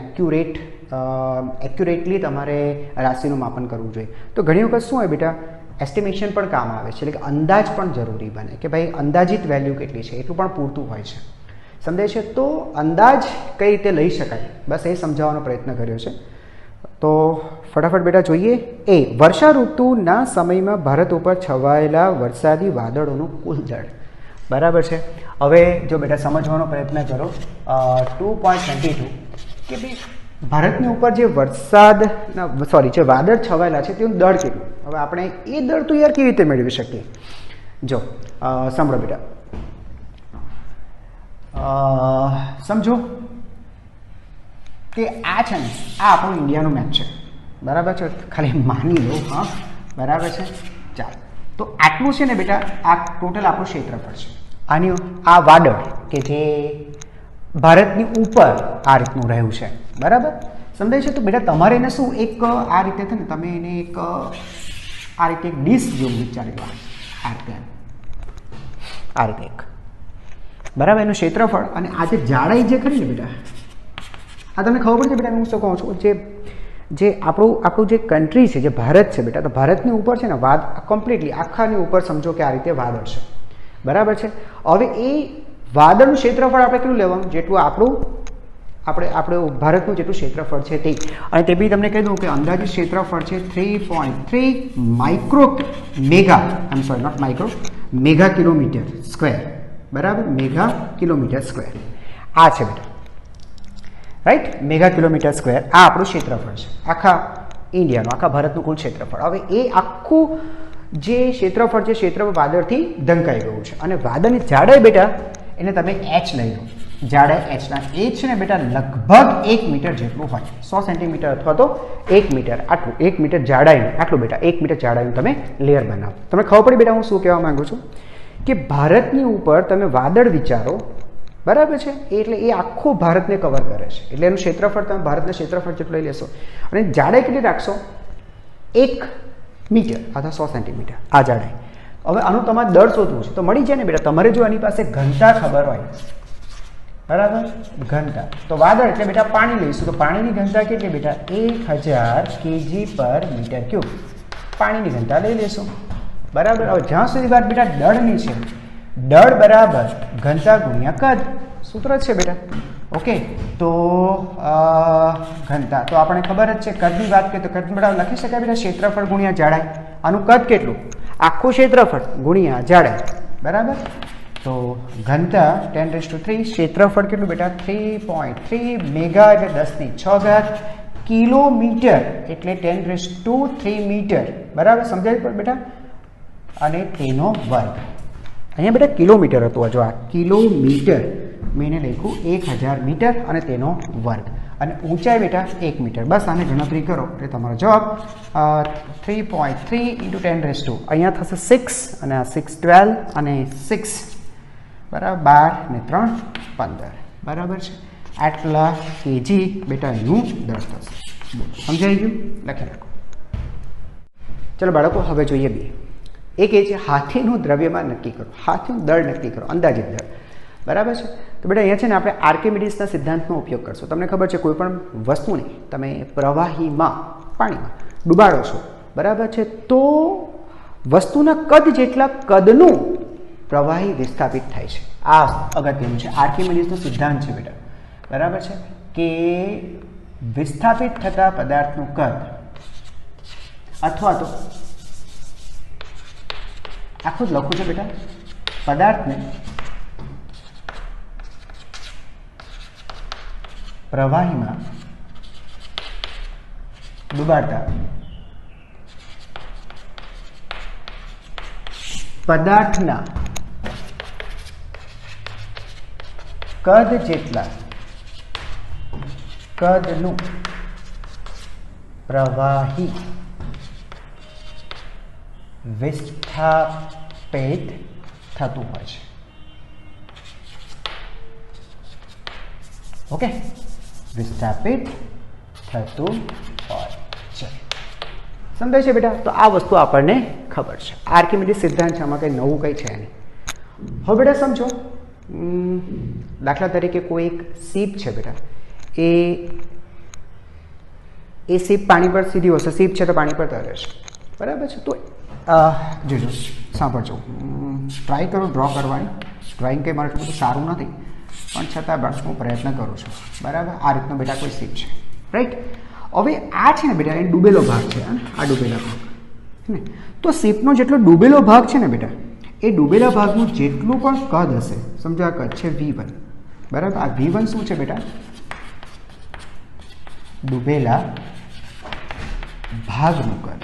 Speaker 1: એક્યુરેટલી તમારે રાશિનું માપન કરવું જોઈએ. તો ઘણી વખત શું હોય બેટા, એસ્ટિમેશન પણ કામ આવે છે, એટલે કે અંદાજ પણ જરૂરી બને કે ભાઈ અંદાજિત વેલ્યુ કેટલી છે એટલું પણ પૂરતું હોય છે, સમજાય છે. તો અંદાજ કઈ રીતે લઈ શકાય, બસ એ સમજાવવાનો પ્રયત્ન કર્યો છે. તો ફટાફટ બેટા જોઈએ. વર્ષા ઋતુના સમયમાં ભારત ઉપર છવાયેલા વરસાદી વાદળોનું કુલ દળ, બરાબર છે. હવે જો બેટા સમજવાનો પ્રયત્ન કરો 2.22 કે ભાઈ ભારતની ઉપર જે જે વાદળ છવાયેલા છે તેનું દળ કેટલું. હવે આપણે એ દળ તો યાર કેવી રીતે મેળવી શકીએ, જો સાંભળો બેટા, સમજો કે આ છે ને આ આપણું ઇન્ડિયાનું મેપ છે, બરાબર છે. ખાલી માની લો, હા બરાબર છે. ચાલો, તો આટલું છે ને બેટા આ ટોટલ આપણું ક્ષેત્રફળ છે. આની આ વાદળ કે જે ભારતની ઉપર આ રીતનું રહ્યું છે, બરાબર સમજાય છે. તો બેટા તમારે એને શું એક આ રીતે છે ને તમે એને એક આ રીતે એક ડીશ જેવું વિચારી લો, આ રીતે એક, બરાબર, એનું ક્ષેત્રફળ અને આ જે જાડાઈ જે ખરી ને બેટા, આ તમને ખબર પડશે બેટા. હું શું કહું છું, જે જે આપણું જે કન્ટ્રી છે, જે ભારત છે બેટા, તો ભારતની ઉપર છે ને કમ્પ્લીટલી આખાની ઉપર સમજો કે આ રીતે વાદળ છે, બરાબર છે. હવે એ વાદળનું ક્ષેત્રફળ આપણે કેટલું લેવાનું, જેટલું આપણું ભારતનું જેટલું ક્ષેત્રફળ છે તે. અને તે બી તમને કહી દઉં કે અંદાજિત ક્ષેત્રફળ છે 3.3 મેગા કિલોમીટર સ્ક્વેર, બરાબર, મેગા કિલોમીટર સ્ક્વેર આ છે બેટા, રાઈટ, મેગા કિલોમીટર સ્ક્વેર આ આપણું ક્ષેત્રફળ છે આખા ઇન્ડિયાનું, આખા ભારતનું કુલ ક્ષેત્રફળ. હવે એ આખું જે ક્ષેત્રફળ છે, ક્ષેત્રફળ વાદળથી ઢંકાઈ ગયું છે. અને વાદળની જાડાઈ બેટા એને તમે h લઈ લો, જાડાઈ h ના એ છે ને બેટા લગભગ 1 મીટર જેટલું હોય, 100 સેન્ટીમીટર અથવા તો 1 મીટર, આટલું 1 મીટર જાડાઈનું, આટલું બેટા 1 મીટર જાડાઈનું તમે લેયર બનાવો. તમને ખબર પડી બેટા હું શું કહેવા માંગુ છું, કે ભારતની ઉપર તમે વાદળ વિચારો, બરાબર છે, એટલે એ આખો ભારતને કવર કરે છે, એટલે એનું ક્ષેત્રફળ તમે ભારતના ક્ષેત્રફળ જેટલું લઈ લેશો. અને જાડાઈ કેટલી રાખશો, 1 મીટર અથવા 100 સેન્ટીમીટર આ જાડાઈ. હવે આનું તમારે દર શોધવું છે તો મળી જાય ને બેટા. તમારે જો આની પાસે ઘનતા ખબર હોય, બરાબર, ઘનતા, તો વાદળ એટલે બેટા પાણી લઈશું, તો પાણીની ઘનતા કેટલી બેટા 1000 kg/m3, પાણીની ઘનતા લઈ લેશું, બરાબર. હવે જ્યાં સુધી વાત બેટા દળની છે, દળ બરાબર ઘનતા ગુણ્યા કદ, સૂત્ર છે બેટા. ઓકે, તો ઘનતા તો આપણે ખબર જ છે, કદની વાત કરીએ તો કદ બેટા લખી શકાય બેટા ક્ષેત્રફળ ગુણ્યા જાડાઈ. આનું કદ કેટલું, આખું ક્ષેત્રફળ ગુણ્યા જાડાઈ, બરાબર. તો ઘનતા 10⁻³ ક્ષેત્રફળ કેટલું બેટા 3.3 મેગા એટલે 10⁶ કિલોમીટર એટલે 10⁻³ મીટર, બરાબર, સમજાય પણ બેટા. અને તેનો વર્ગ, અહીંયા બેટા કિલોમીટર હતું, જો આ કિલોમીટર મેં એને લખ્યું 1000 મીટર અને તેનો વર્ગ. અને ઊંચાઈ બેટા 1 મીટર. બસ આને ગણતરી કરો એટલે તમારો જવાબ 3.3 × 10⁻², અહીંયા થશે 6 અને આ 6 12 અને 6, બરાબર, 12 ને 3 15, બરાબર છે. આટલા કેજી બેટા એનું દળ થશે. સમજાઈ ગયું, લખી રાખો. ચલો બાળકો, હવે જોઈએ બે. એક એ છે હાથીનું દ્રવ્યમાન નક્કી કરો, હાથીનું દળ નક્કી કરો, અંદાજિત દળ, બરાબર છે. તો બેટા અહીંયા છે ને આપણે આર્કિમિડીઝના સિદ્ધાંતનો ઉપયોગ કરશો. તમને ખબર છે કોઈ પણ વસ્તુને તમે પ્રવાહીમાં, પાણીમાં ડૂબાડો છો, બરાબર છે, તો વસ્તુના કદ જેટલા કદનું પ્રવાહી વિસ્થાપિત થાય છે. આ અગત્યનું છે, આર્કિમિડીઝનો સિદ્ધાંત છે બેટા, બરાબર છે, કે વિસ્થાપિત થતા પદાર્થનું કદ અથવા તો આખું જ લખું છે બેટા, પદાર્થને પ્રવાહીમાં ડુબાડતા પદાર્થના કદ જેટલા કદનું પ્રવાહી વિસ્થાપિત થતું હોય છે. ઓકે, વિસ્થાપિત થતું હોય છે, સમજાય છે બેટા. તો આ વસ્તુ આપણને ખબર છે, આર્કિમિડીઝ સિદ્ધાંત છે, આમાં કંઈ નવું કંઈ છે નહીં. હવે બેટા સમજો, દાખલા તરીકે કોઈ એક સીપ છે બેટા, એ સીપ પાણી પર સીધી વસ્તુ, સીપ છે તો પાણી પર તરે છે, બરાબર છે. તો જોજો, સાંભળજો, ટ્રાય કરો ડ્રો કરવાની. ડ્રોઈંગ કંઈ મારું બધું સારું નથી, પણ છતાં બસ હું પ્રયત્ન કરું છું, બરાબર. આ રીતનો બેટા કોઈ સીપ છે, રાઈટ. હવે આ છે ને બેટા એ ડૂબેલો ભાગ છે, આ ડૂબેલા ભાગ ને. તો સીપનો જેટલો ડૂબેલો ભાગ છે ને બેટા, એ ડૂબેલા ભાગનું જેટલું પણ કદ હશે, સમજો આ કદ છે V1, બરાબર. આ V1 શું છે બેટા, ડૂબેલા ભાગનું કદ,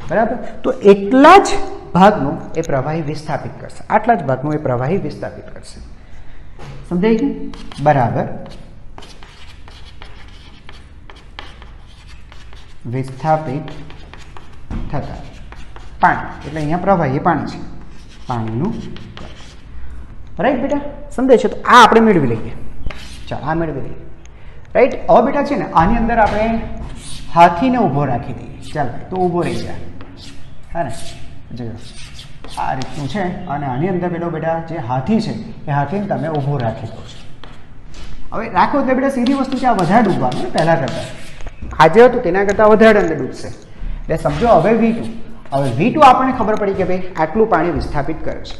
Speaker 1: બરાબર. તો એટલા જ ભાગનું એ પ્રવાહી વિસ્થાપિત કરશે, આટલા જ ભાગનું એ પ્રવાહી વિસ્થાપિત કરશે, સમજાઈ ગયું, બરાબર. વિસ્થાપિત થતા પાણી એટલે અહીંયા પ્રવાહી પાણી છે, પાણીનું, રાઈટ બેટા, સમજાય છે. તો આ આપણે મેળવી લઈએ, ચાલો આ મેળવી લઈએ, રાઈટ. હવે બેટા છે ને આની અંદર આપણે હાથીને ઊભો રાખી દઈએ, ચાલો તો ઊભો રહી જાય, હા ને, જોયો આ રીતનું છે. અને આની અંદર પેલો બેટા જે હાથી છે એ હાથીને તમે ઊભો રાખી દો છો. હવે રાખો એટલે બેટા સીધી વસ્તુ છે, આ વધારે ડૂબવાનું પહેલાં કરતાં, હાજર હતું તેના કરતાં વધારે અંદર ડૂબશે. એટલે સમજો હવે V2 આપણને ખબર પડી કે ભાઈ આટલું પાણી વિસ્થાપિત કરે છે.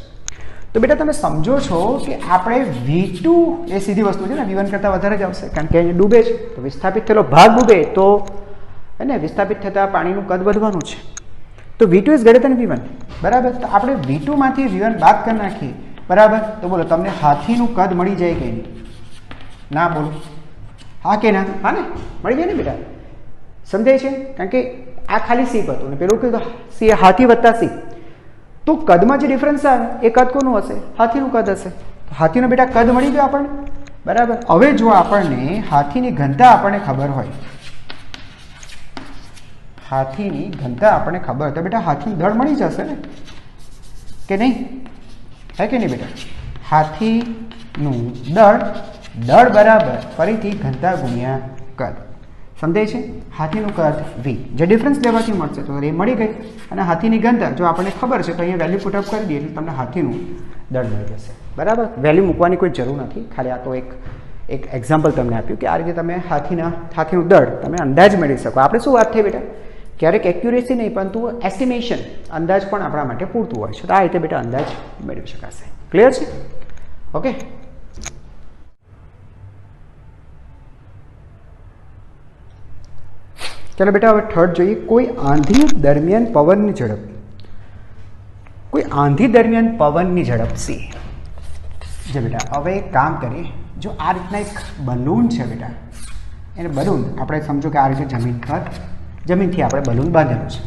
Speaker 1: તો બેટા તમે સમજો છો કે આપણે V2 એ સીધી વસ્તુ છે ને, V1 કરતાં વધારે જ આવશે કારણ કે અહીંયા ડૂબે છે. તો વિસ્થાપિત થયેલો ભાગ ડૂબે તો એને વિસ્થાપિત થતાં પાણીનું કદ વધવાનું છે. તો V2 is greater than V1, બરાબર. તો આપણે V2 માંથી V1 બાદ કરી નાખીએ, બરાબર. તો બોલો તમને હાથીનું કદ મળી જાય કે નહીં? ના બોલો, હા કે ના? હા ને, મળી જાય ને બેટા, સમજાય છે? કારણ કે આ ખાલી સીપ હતું ને પેલું કીધું સી હાથી વત્તા સી, તો કદમાં જે ડિફરન્સ આવે એ કદ કોનું હશે? હાથીનું કદ હશે. હાથીનો બેટા કદ મળી ગયો આપણને, બરાબર. હવે જો આપણને હાથીની ઘનતા આપણને ખબર હોય, હાથીની ઘનતા આપણને ખબર હોય તો બેટા હાથીનું દળ મળી જશે ને, કે નહીં? હે કે નહીં બેટા? હાથીનું દળ બરાબર ફરીથી ઘનતા ગુણ્યા કદ, સમજાય છે? હાથીનું કદ V, જે ડિફરન્સ લેવાથી મળશે તો એ મળી ગઈ. અને હાથીની ઘનતા જો આપણને ખબર છે તો અહીંયા વેલ્યુ પુટઅપ કરી દઈએ એટલે તમને હાથીનું દળ મળી જશે, બરાબર. વેલ્યુ મૂકવાની કોઈ જરૂર નથી, ખાલી આ તો એક એક્ઝામ્પલ તમને આપ્યું કે આ રીતે તમે હાથીનું દળ તમે અંદાજ મેળવી શકો. આપણે શું વાત થઈ બેટા, ક્યારેક એક્યુરેસી નહીં પરંતુ એસ્ટિમેશન, અંદાજ પણ આપણા માટે પૂરતું હોય છે. તો આ રીતે બેટા અંદાજ મેળવી શકાશે. ક્લિયર છે? ઓકે. ચાલો બેટા હવે થર્ડ જોઈએ. કોઈ આંધી દરમિયાન પવનની ઝડપ C. જો બેટા હવે એક કામ કરીએ, જો આ રીતના એક બલૂન છે બેટા, એને બલૂન આપણે સમજો કે આ રીતે જમીનથી આપણે બલૂન બાંધેલું છે,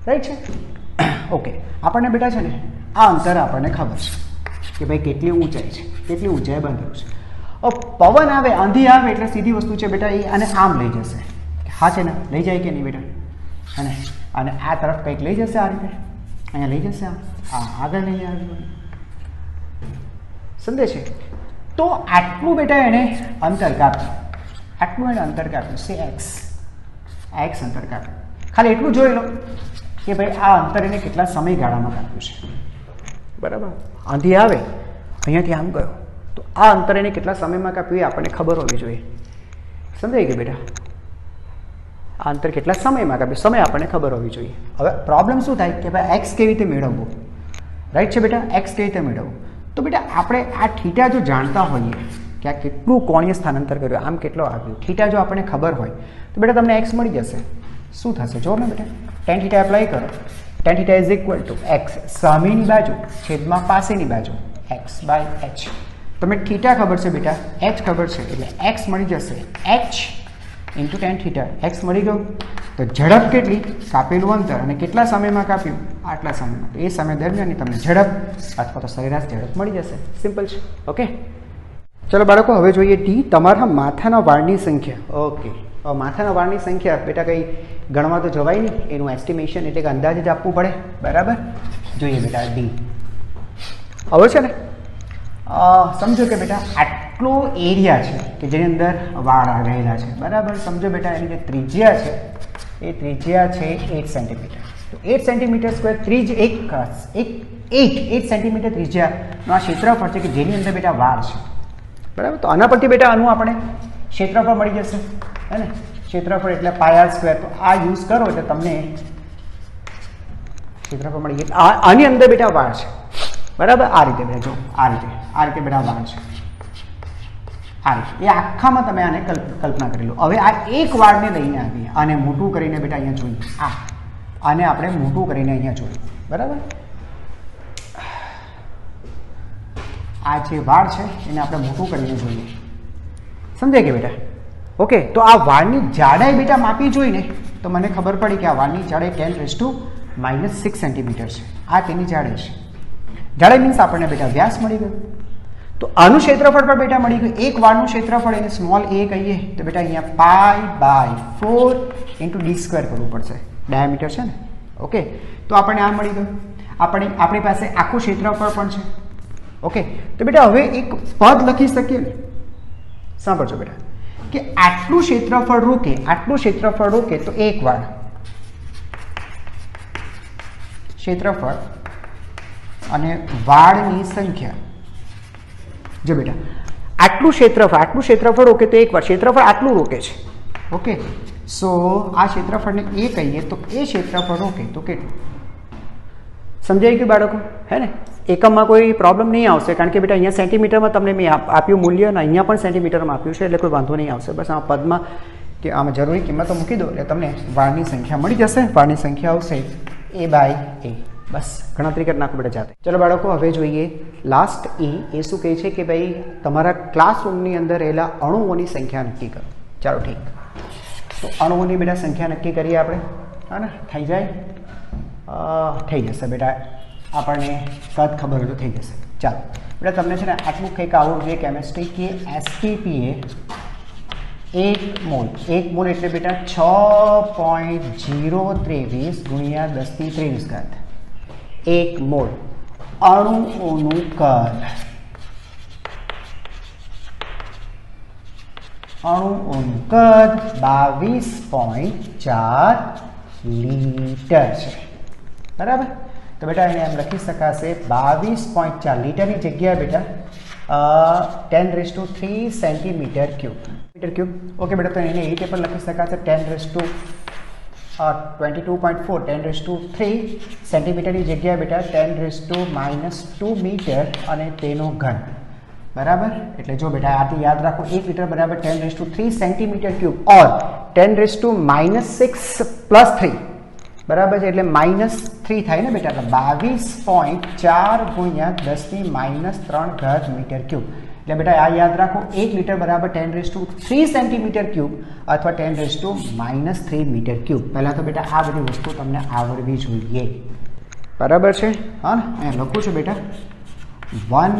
Speaker 1: રાઈટ છે? ઓકે, આપણને બેટા છે ને આ અંતર આપણને ખબર છે કે ભાઈ કેટલી ઊંચાઈ બાંધેલું છે. પવન આવે, આંધી આવે એટલે સીધી વસ્તુ છે બેટા એ આને આમ લઈ જશે. હા છે ને, લઈ જાય કે નહીં બેટા? અને આ તરફ કંઈક લઈ જશે, આ રીતે અહીંયા લઈ જશે, આગળ લઈ આવે, સમજે છે? તો આટલું બેટા એને અંતર કાપ્યું, સે x અંતર કાપ્યું. ખાલી એટલું જોઈ લો કે ભાઈ આ અંતર એને કેટલા સમયગાળામાં કાપ્યું છે, બરાબર. આંધી આવે અહીંયાથી આમ ગયો તો આ અંતર એને કેટલા સમયમાં કાપ્યું એ આપણને ખબર હોવી જોઈએ, સમજાય કે બેટા? આ અંતર કેટલા સમયમાં કાપ્યું, સમય આપણને ખબર હોવી જોઈએ. હવે પ્રોબ્લેમ શું થાય કે ભાઈ એક્સ કેવી રીતે મેળવવું, રાઈટ છે બેટા? એક્સ કેવી રીતે મેળવવું? તો બેટા આપણે આ થીટા જો જાણતા હોઈએ કે આ કેટલું કોણીય સ્થાનાંતર કર્યું, આમ કેટલો આવ્યું, થીટા જો આપણને ખબર હોય તો બેટા તમને એક્સ મળી જશે. શું થશે જો ને બેટા, ટેન થીટા એપ્લાય કરો, ten theta is equal two x સામેની બાજુ છેદમાં પાસેની બાજુ એક્સ બાય એચ. તમને થીટા ખબર છે બેટા, એચ ખબર છે એટલે એક્સ મળી જશે, H into ten theta. X મળી ગયું. તો ઝડપ કેટલી? કાપેલું અંતર અને કેટલા સમયમાં કાપ્યું? આટલા સમયમાં. તો એ સમય દરમિયાન તમને ઝડપ અથવા તો સરેરાશ ઝડપ મળી જશે. સિમ્પલ છે. ઓકે, ચલો બાળકો હવે જોઈએ ટી, તમારા માથાના વાળની સંખ્યા. ઓકે, માથાના વાળની સંખ્યા બેટા કંઈ ગણવા તો જવાય નહીં, એનું એસ્ટિમેશન એટલે કે અંદાજ જ આપવું પડે, બરાબર. જોઈએ બેટા ડી. હવે છે ને સમજો કે બેટા આટલો એરિયા છે કે જેની અંદર વાળ રહેલા છે, બરાબર. સમજો બેટા એની જે ત્રિજ્યા છે એ ત્રિજ્યા છે 8 સેન્ટીમીટર. તો 8 સેન્ટીમીટર સ્ક્વેર ત્રિજ્યા 8 સેન્ટીમીટર ત્રિજ્યાનો આ ક્ષેત્રફળ છે કે જેની અંદર બેટા વાળ છે, બરાબર. તો આના પરથી બેટા આનું આપણે ક્ષેત્રફળ મળી જશે, હે ને? ક્ષેત્રફળ એટલે પાય r સ્ક્વેર. તો આ યુઝ કરો એટલે તમને ક્ષેત્રફળ મળી જાય. આની અંદર બેટા વાળ છે, બરાબર. આ રીતે બેટા જો, આ રીતે બેટા વાળ છે, આ રીતે. એ આખામાં તમે આને કલ્પના કરી લો. હવે આ એક વાળને લઈને આવીએ, આને મોટું કરીને બેટા અહીંયા જોઈએ, આને આપણે મોટું કરીને અહીંયા જોઈએ, બરાબર. આ જે વાળ છે એને આપણે મોટું કરીને જોઈએ, સમજાય કે બેટા? ઓકે, તો આ વાળની જાડાઈ બેટા માપી જોઈને તો મને ખબર પડી કે આ વાળની જાડાઈ 10⁻⁻6 સેન્ટીમીટર છે. આ તેની જાડાઈ છે. જાડાઈ મીન્સ આપણને બેટા વ્યાસ મળી ગયો. તો આનું ક્ષેત્રફળ પણ બેટા મળી ગયું. એક વાળનું ક્ષેત્રફળ એને સ્મોલ a કહીએ તો બેટા અહીંયા π/4 × d² કરવું પડશે. ડાયામીટર છે ને, ઓકે. તો આપણને આ મળી ગયું. આપણી પાસે આખું ક્ષેત્રફળ પણ છે, ઓકે. તો બેટા હવે એક પદ લખી શકીએ ને, સાંભળજો બેટા, કે આટલું ક્ષેત્રફળ રોકે તો એક વાળ ક્ષેત્રફળ અને વાળની સંખ્યા. જો બેટા આટલું ક્ષેત્રફળ રોકે તો એક વાર ક્ષેત્રફળ આટલું રોકે છે, ઓકે, સો આ ક્ષેત્રફળને એ કહીએ તો એ ક્ષેત્રફળ ઓકે તો કેટલું સમજાઈ ગયું બાળકો? હે ને, એકમમાં કોઈ પ્રોબ્લેમ નહીં આવશે કારણ કે બેટા અહીંયા સેન્ટીમીટરમાં તમને મેં આપ્યું મૂલ્ય અને અહીંયા પણ સેન્ટીમીટરમાં આપ્યું છે એટલે કોઈ વાંધો નહીં આવશે. બસ આ પદમાં કે આમાં જરૂરી કિંમતો મૂકી દો એટલે તમને વાળની સંખ્યા મળી જશે. વાળની સંખ્યા આવશે A/A. બસ ગણતરી કરી નાખો બેટા જાતે. ચલો બાળકો, હવે જોઈએ લાસ્ટ એ શું કહે છે કે ભાઈ તમારા ક્લાસરૂમની અંદર રહેલા અણુઓની સંખ્યા નક્કી કરો. ચાલો ઠીક, તો અણુઓની બેટા સંખ્યા નક્કી કરીએ આપણે. હા ને, થઈ જાય? થઈ જશે બેટા, આપણને કદ ખબર હોય તો થઈ જશે. ચાલો બેટા, તમને છે ને આટલું કંઈક આવડવું જોઈએ કેમેસ્ટ્રી કે STPA 1 મોલ. 1 મોલ એટલે બેટા 6.023 ગુણ્યા 10⁻23. 1 મોલ અણુઓનું કદ. અણુઓનું કદ 22.4 લીટર છે. બરાબર, તો બેટા એને એમ લખી શકાશે 22.4 લીટરની જગ્યાએ બેટા 10⁻³ સેન્ટીમીટર ક્યુબ. ઓકે બેટા, તો એને એ રીતે પણ લખી શકાશે 10⁻22.4 10⁻³ સેન્ટીમીટરની જગ્યાએ બેટા 10⁻² મીટર અને તેનો ઘન. બરાબર, એટલે જો બેટા આથી યાદ રાખો 1 લીટર બરાબર 10⁻³ સેન્ટીમીટર ક્યુબ ઓર 10⁻⁻6 પ્લસ 3. બરાબર છે, એટલે -3 થાય ને બેટા, એટલે 22.4 ગુણ્યા 10⁻³ મીટર ક્યુબ. એટલે બેટા આ યાદ રાખો 1 લીટર બરાબર 10⁻³ સેન્ટીમીટર ક્યુબ અથવા 10⁻³ મીટર ક્યુબ. પહેલાં તો બેટા આ બધી વસ્તુ તમને આવડવી જોઈએ. બરાબર છે? હા ને, અહીંયા લખું છું બેટા 1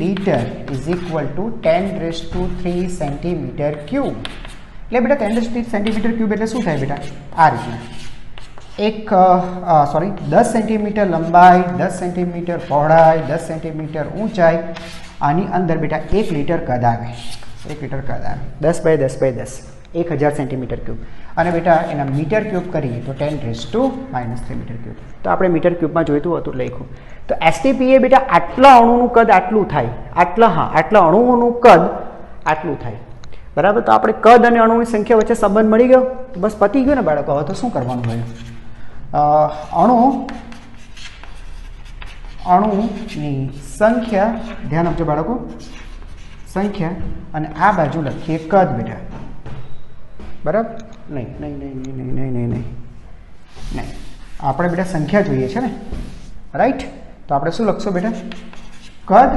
Speaker 1: litre is equal two 10⁻³ centimetre cube. એટલે બેટા 10⁻³ સેન્ટીમીટર ક્યુબ એટલે શું થાય બેટા? આ રીતના 10 સેન્ટીમીટર લંબાઈ, 10 સેન્ટીમીટર પહોળાઈ, 10 સેન્ટીમીટર ઊંચાઈ. આની અંદર બેટા 1 લીટર કદ આવે. 1 લીટર કદ આવે 10/10/10 1000 સેન્ટીમીટર ક્યુબ. અને બેટા એના મીટર ક્યુબ કરીએ તો 10⁻³ મીટર ક્યુબ. તો આપણે મીટર ક્યુબમાં જોઈતું હતું લખ્યું. તો STPA બેટા આટલા અણુનું કદ આટલું થાય. આટલા અણુઓનું કદ આટલું થાય. બરાબર, તો આપણે કદ અને અણુની સંખ્યા વચ્ચે સંબંધ મળી ગયો. બસ પતી ગયું ને બાળકો? હવે તો શું કરવાનું હોય? અણુની સંખ્યા, ધ્યાન આપજો બાળકો, સંખ્યા અને આ બાજુ લખીએ કદ બેટા. બરાબર, નહીં, આપણે બેટા સંખ્યા જોઈએ છે ને, રાઈટ? તો આપણે શું લખશું બેટા? કદ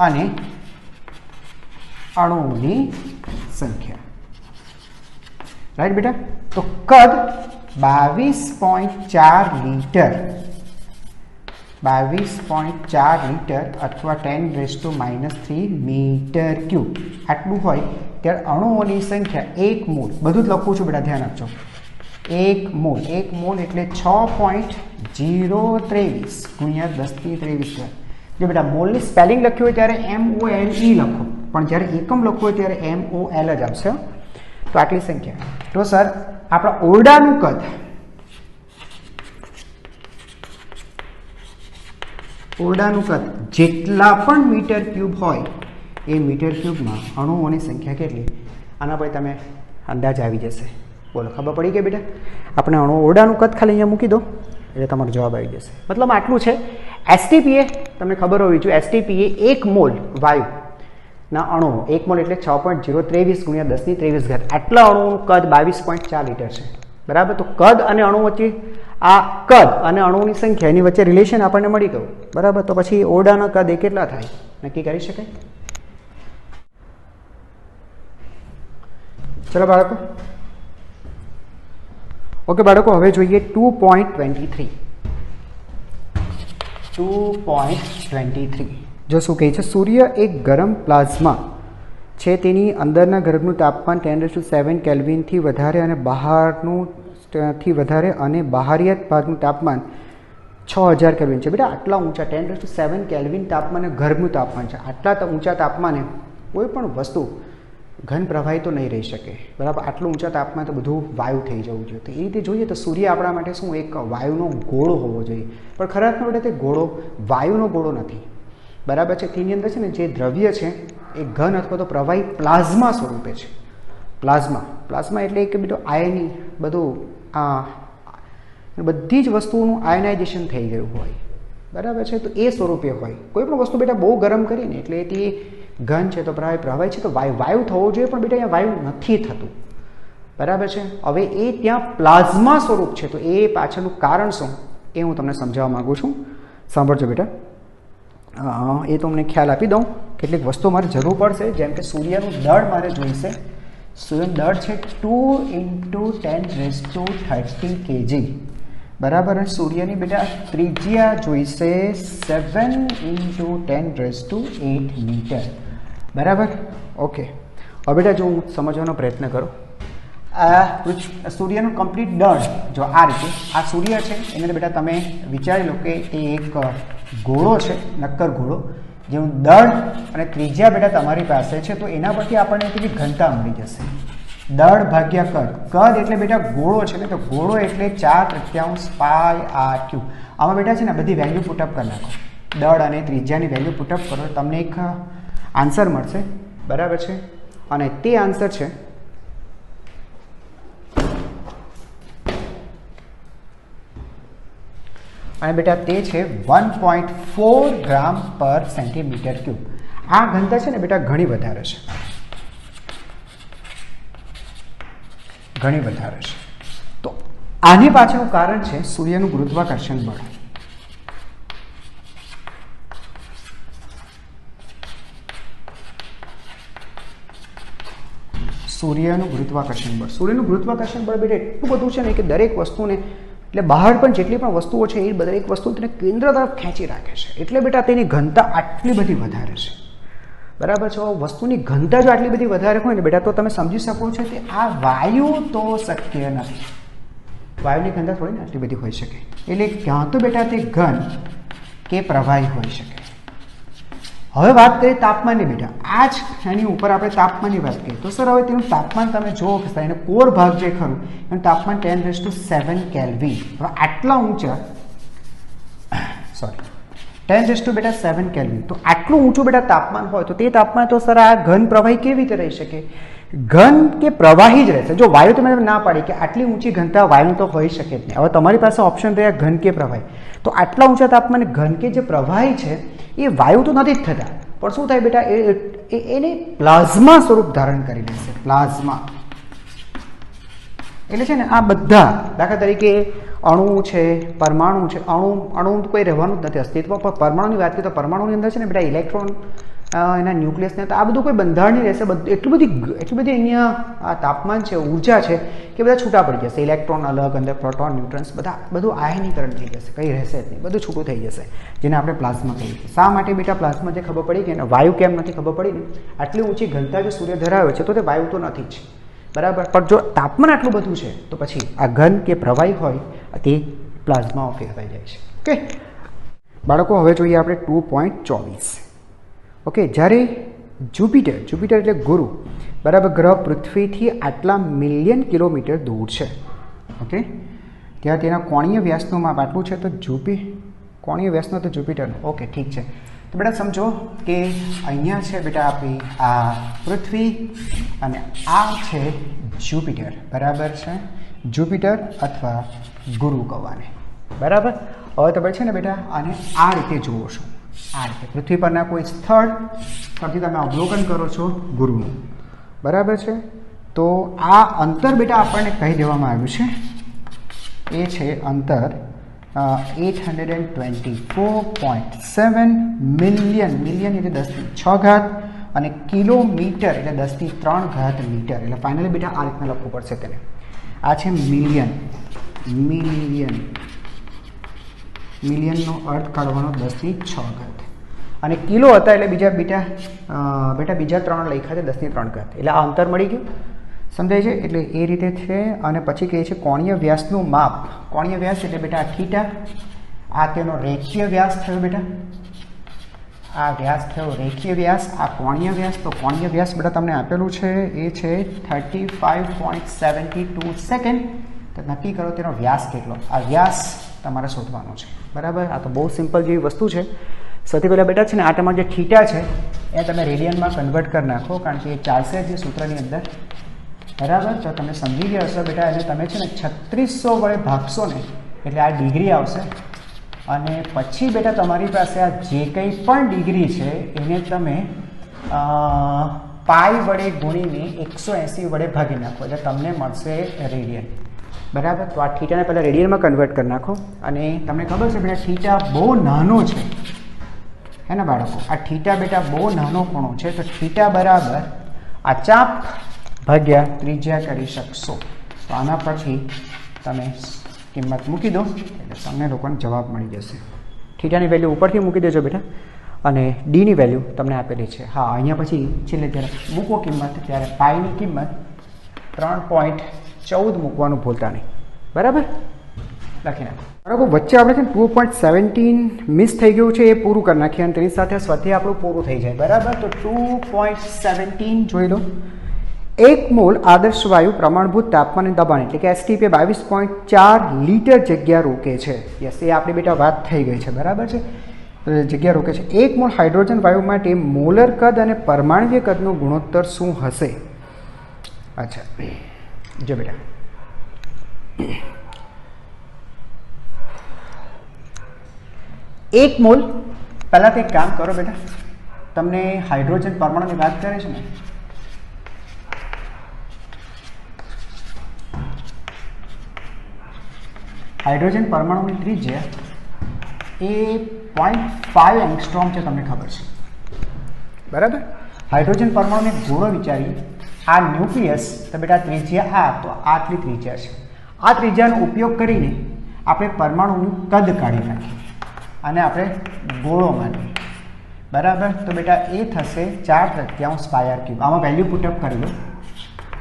Speaker 1: અને અણુઓની સંખ્યા. રાઈટ બેટા? તો કદ 22.4 લીટર 22.4 લીટર અથવા 10⁻³ મીટર ક્યુબ આટલું હોય ત્યારે અણુઓની સંખ્યા 1 મોલ. બધું જ લખું છું બેટા, ધ્યાન આપજો. 1 મોલ એટલે 6.023 ગુણ્યા 10⁻23. જો બેટા મોલની સ્પેલિંગ લખ્યું હોય ત્યારે MOLE લખો, પણ જ્યારે એકમ લખવું હોય ત્યારે MOL જ આવશે. તો આટલી સંખ્યા. તો સર આપણા ઓરડાનું કદ, જેટલા પણ મીટર ક્યુબ હોય એ મીટર ક્યુબમાં અણુઓની સંખ્યા કેટલી? આના પર તમે અંદાજ આવી જશે. બોલો, ખબર પડી ગઈ બેટા? આપણે ઓરડાનું કદ ખાલી અહીંયા મૂકી દો એટલે તમારો જવાબ આવી જશે. મતલબ આટલું છે. STPA તમને ખબર હોવી જોઈએ. STPA 1 મોલ વાયુના અણુઓ, 1 મોલ એટલે 6.023 ગુણ્યા 10⁻23. આટલા અણુઓનું કદ 22.4 લીટર છે. બરાબર, તો કદ અને અણુ વચ્ચે આ કદ અને અણુની સંખ્યા એની વચ્ચે રિલેશન આપણને મળી ગયું. બરાબર, તો પછી ઓરડાના કદ એ કેટલા થાય નક્કી કરી શકાય? ચલો બાળકો. ઓકે બાળકો, હવે જોઈએ 2.23. 2.23 જો શું કહે છે? સૂર્ય એક ગરમ પ્લાઝમા છે. તેની અંદરના ગર્ભનું તાપમાન 10⁷ કેલ્વિનથી વધારે અને બહારિયાત ભાગનું તાપમાન 6000 કેલ્વિન છે. બેટા આટલા ઊંચા 10⁷ કેલ્વિન તાપમાન ગર્ભનું તાપમાન છે. આટલા ઊંચા તાપમાને કોઈ પણ વસ્તુ ઘન પ્રવાહી તો નહીં રહી શકે. બરાબર, આટલું ઊંચા તાપમાન તો બધું વાયુ થઈ જવું જોઈએ. તો એ રીતે જોઈએ તો સૂર્ય આપણા માટે શું એક વાયુનો ગોળો હોવો જોઈએ, પણ ખરેખર માટે તે ગોળો વાયુનો ગોળો નથી. બરાબર છે? તેની અંદર છે ને જે દ્રવ્ય છે એ ઘન અથવા તો પ્રવાહી પ્લાઝમા સ્વરૂપે છે. પ્લાઝમા એટલે કે બેટો આયની બધું બધી જ વસ્તુઓનું આયનાઇઝેશન થઈ ગયું હોય, બરાબર છે. તો એ સ્વરૂપે હોય. કોઈ પણ વસ્તુ બેટા બહુ ગરમ કરીને એટલે તે ઘન છે તો પ્રવાહી છે તો વાયુ થવો જોઈએ, પણ બેટા અહીંયા વાયુ નથી થતું, બરાબર છે. હવે એ ત્યાં પ્લાઝમા સ્વરૂપ છે, તો એ પાછળનું કારણ શું એ હું તમને સમજાવવા માગું છું. સાંભળજો બેટા. એ તો અમને ખ્યાલ આપી દઉં. કેટલીક વસ્તુઓ મારે જરૂર પડશે, જેમ કે સૂર્યનું દળ મારે જોઈશે. સૂર્યનું દળ છે 2 × 10⁻30 kg, બરાબર. સૂર્યની બેટા ત્રિજ્યા જોઈશે 7 × 10⁸ મીટર, બરાબર. ઓકે. હવે બેટા જો હું સમજવાનો પ્રયત્ન કરું. સૂર્યનું કમ્પ્લીટ દળ જો આ રીતે, આ સૂર્ય છે એને બેટા તમે વિચારી લો કે એ એક ગોળો છે, નક્કર ગોળો, જેનું દળ અને ત્રિજ્યા બેટા તમારી પાસે છે, તો એના પરથી આપણને તેની ઘનતા મળી જશે. દળ ભાગ્યા કદ એટલે બેટા ગોળો છે ને, તો ગોળો એટલે 4/3 πr². આમાં બેટા છે ને બધી વેલ્યુ પુટઅપ કરી નાખો, દળ અને ત્રિજ્યાની વેલ્યુ પુટઅપ કરો, તમને એક આન્સર મળશે, બરાબર છે. અને તે આન્સર છે અને બેટા તે છે 1.4 g/cm³. આ ઘનતા છે ને બેટા ઘણી વધારે છે, ઘણી વધારે છે. તો આની પાછળનું કારણ છે સૂર્યનું ગુરુત્વાકર્ષણ બળ. સૂર્યનું ગુરુત્વાકર્ષણ બળ બેટા એટલું બધું છે ને કે દરેક વસ્તુને, એટલે બહાર પણ જેટલી પણ વસ્તુઓ છે એ દરેક વસ્તુ તેને કેન્દ્ર તરફ ખેંચી રાખે છે, એટલે બેટા તેની ઘનતા આટલી બધી વધારે છે, બરાબર છે. વસ્તુની ઘનતા જો આટલી બધી વધારે હોય ને બેટા, તો તમે સમજી શકો છો કે આ વાયુ તો શક્ય નથી. વાયુની ઘનતા થોડી ને આટલી બધી હોઈ શકે, એટલે ક્યાં તો બેટા તે ઘન કે પ્રવાહી હોઈ શકે. હવે વાત કરીએ તાપમાનની બેટા. આ જ એની ઉપર આપણે તાપમાનની વાત કરીએ તો સર હવે તેનું તાપમાન તમે જુઓ કે એનો કોર ભાગ જે ખરું એનું તાપમાન 10⁻7 કેલ્વિન. હવે આટલા ઊંચા 10⁻7 કેલ્વિન, તો આટલું ઊંચું બેટા તાપમાન હોય તો તે તાપમાન તો સર આ ઘન પ્રવાહી કેવી રીતે રહી શકે? ઘન કે પ્રવાહી જ રહેશે. જો વાયુ તમે ના પાડી કે આટલી ઊંચી ઘનતા વાયુ તો હોઈ શકે જ નહીં. હવે તમારી પાસે ઓપ્શન રહ્યા ઘન કે પ્રવાહી, તો આટલા ઊંચા તાપમાને ઘન કે જે પ્રવાહી છે એ વાયુ તો નથી જ થતા, પણ શું થાય બેટા એને પ્લાઝમા સ્વરૂપ ધારણ કરી લેશે. પ્લાઝમા એટલે છે ને આ બધા, દાખલા તરીકે અણુ છે, પરમાણુ છે. અણુ કોઈ રહેવાનું જ નથી અસ્તિત્વ, પણ પરમાણુની વાત કરીએ તો પરમાણુની અંદર છે ને બેટા ઇલેક્ટ્રોન, એના ન્યુક્લિયસને, તો આ બધું કોઈ બંધારણ નહીં રહેશે. એટલી બધી અહીંયા આ તાપમાન છે, ઉર્જા છે કે બધા છૂટા પડી જશે. ઇલેક્ટ્રોન અલગ, અંદર પ્રોટોન, ન્યુટ્રોન્સ બધું આયનીકરણ થઈ જશે, કંઈ રહેશે જ નહીં, બધું છૂટું થઈ જશે, જેને આપણે પ્લાઝ્મા કહીએ. શા માટે બેટા પ્લાઝ્મા જે ખબર પડી કે વાયુ કેમ નથી ખબર પડી ને? આટલી ઊંચી ઘનતા જો સૂર્ય ધરાવે છે તો તે વાયુ તો નથી જ, બરાબર. પણ જો તાપમાન આટલું બધું છે તો પછી આ ઘન કે પ્રવાહી હોય તે પ્લાઝમાઓ કહેવાઈ જાય છે. ઓકે બાળકો, હવે જોઈએ આપણે 2.24. ઓકે, જ્યારે જુપિટર એટલે ગુરુ, બરાબર, ગ્રહ પૃથ્વીથી આટલા મિલિયન કિલોમીટર દૂર છે. ઓકે, ત્યાં તેના કોણીય વ્યાસનું માપ આટલું છે, તો કોણીય વ્યાસનો તો જુપિટરનો. ઓકે, ઠીક છે. તો બેટા સમજો કે અહીંયા છે બેટા આપણી આ પૃથ્વી અને આ છે જુપિટર, બરાબર છે. જુપિટર અથવા ગુરુ કહેવાને, બરાબર. હવે તમે છે ને બેટા આને આ રીતે જુઓ છો, આ રીતે પૃથ્વી પરના કોઈ સ્થળ પરથી તમે અવલોકન કરો છો ગુરુનું, બરાબર છે. તો આ અંતર બેટા આપણને કહી દેવામાં આવ્યું છે, એ છે અંતર 824.7 મિલિયન એટલે 10⁶ અને કિલોમીટર એટલે 10⁻³ મીટર. એટલે ફાઇનલી બેટા આ રીતના લખવું પડશે તેને. આ છે મિલિયનનો અર્થ કાઢવાનો 10⁶. અને કિલો હતા એટલે બીજા 3 લખ્યા છે 10⁻³ એટલે આ અંતર મળી ગયું, સમજાય છે. એટલે એ રીતે છે. અને પછી કહે છે કોણીય વ્યાસનું માપ. કોણીય વ્યાસ એટલે બેટા થીટા, આ તેનો રેખીય વ્યાસ થયો બેટા, આ વ્યાસ થયો રેખીય વ્યાસ, આ કોણીય વ્યાસ. તો કોણીય વ્યાસ બેટા તમને આપેલું છે એ છે 35.72 સેકન્ડ. તો નક્કી કરો તેનો વ્યાસ કેટલો. આ વ્યાસ તમારે શોધવાનો છે, બરાબર. આ તો બહુ સિમ્પલ જેવી વસ્તુ છે. સૌથી પહેલાં બેટા છે ને આ તમારે જે થીટા છે એ તમે રેડિયનમાં કન્વર્ટ કરી નાખો, કારણ કે એ ચાલશે જે સૂત્રની અંદર. બરાબર. તો તમે સમજી ગયા હશો બેટા. એટલે તમે છે ને 3600 વડે ભાગશો ને એટલે આ ડિગ્રી આવશે. અને પછી બેટા તમારી પાસે આ જે કંઈ પણ ડિગ્રી છે એને તમે પાઈ વડે ગુણીને 180 વડે ભાગી નાખો એટલે તમને મળશે રેડિયન. બરાબર. તો આ થીટાને પહેલાં રેડિયનમાં કન્વર્ટ કરી નાખો. અને તમને ખબર છે બેટા થીટા બહુ નાનો છે હે ને બાળકો. આ થીટા બેટા બહુ નાનો ખૂણો છે. તો થીટા બરાબર આ ચાપ ભાગ્યા ત્રિજ્યા કરી શકશો. તો આના પરથી તમે કિંમત મૂકી દો એટલે તમને લોકોને જવાબ મળી જશે. થીટાની વેલ્યુ ઉપરથી મૂકી દેજો બેટા. અને ડીની વેલ્યુ તમને આપેલી છે. હા, અહીંયા પછી છેલ્લે જ્યારે મૂકો કિંમત ત્યારે પાઈની કિંમત 3.14 મૂકવાનું ભૂલતા નહીં. બરાબર, લખી નાખો. બરાબર. વચ્ચે આપણે છે ને 2.17 મિસ થઈ ગયું છે, એ પૂરું કરી નાખીએ અને તેની સાથે સ્વાધ્યાય આપણું પૂરું થઈ જાય. બરાબર. તો 2.17 જોઈ લો. 1 મોલ આદર્શ વાયુ પ્રમાણભૂત તાપમાન અને દબાણ એટલે કે STP 22.4 લીટર જગ્યા રોકે છે. યસ, એ આપણી બેટા વાત થઈ ગઈ છે. બરાબર છે, જગ્યા રોકે છે. 1 મોલ હાઇડ્રોજન વાયુ માટે મોલર કદ અને પરમાણ્વીય કદનો ગુણોત્તર શું હશે? અચ્છા, જો બેટા 1 મોલ. પહેલાં તો એક કામ કરો બેટા, તમને હાઇડ્રોજન પરમાણુની વાત કરે છે ને, હાઇડ્રોજન પરમાણુની ત્રિજ્યા એ 0.5 એંગસ્ટ્રોમ છે, તમને ખબર છે. બરાબર. હાઇડ્રોજન પરમાણુને ગોળો વિચારીએ. આ ન્યુક્લિયસ તો બેટા ત્રિજ્યા આ, તો આટલી ત્રિજ્યા છે. આ ત્રિજ્યાનો ઉપયોગ કરીને આપણે પરમાણુનું કદ કાઢી નાખીએ અને આપણે ગોળો માનીએ. બરાબર. તો બેટા એ થશે 4/3 પાયર ક્યુબ. આમાં વેલ્યુ પુટઅપ કરી લો.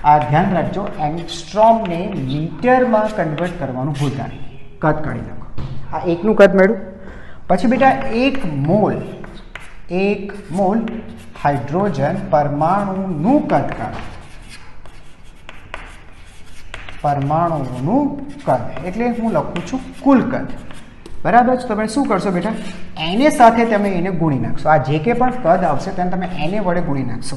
Speaker 1: આ ધ્યાન રાખજો, એંગસ્ટ્રોમને મીટરમાં કન્વર્ટ કરવાનું ભૂલતા નહીં. કદ કાઢી નાખો. આ એકનું કદ મળ્યું. પછી બેટા 1 મોલ હાઇડ્રોજન પરમાણુનું કદ કાઢો. પરમાણુનું કદ એટલે હું લખું છું કુલ કદ. બરાબર છે. તમે શું કરશો બેટા, એને સાથે તમે એને ગુણી નાખશો. આ જે કે પણ કદ આવશે તેને તમે એને વડે ગુણી નાખશો.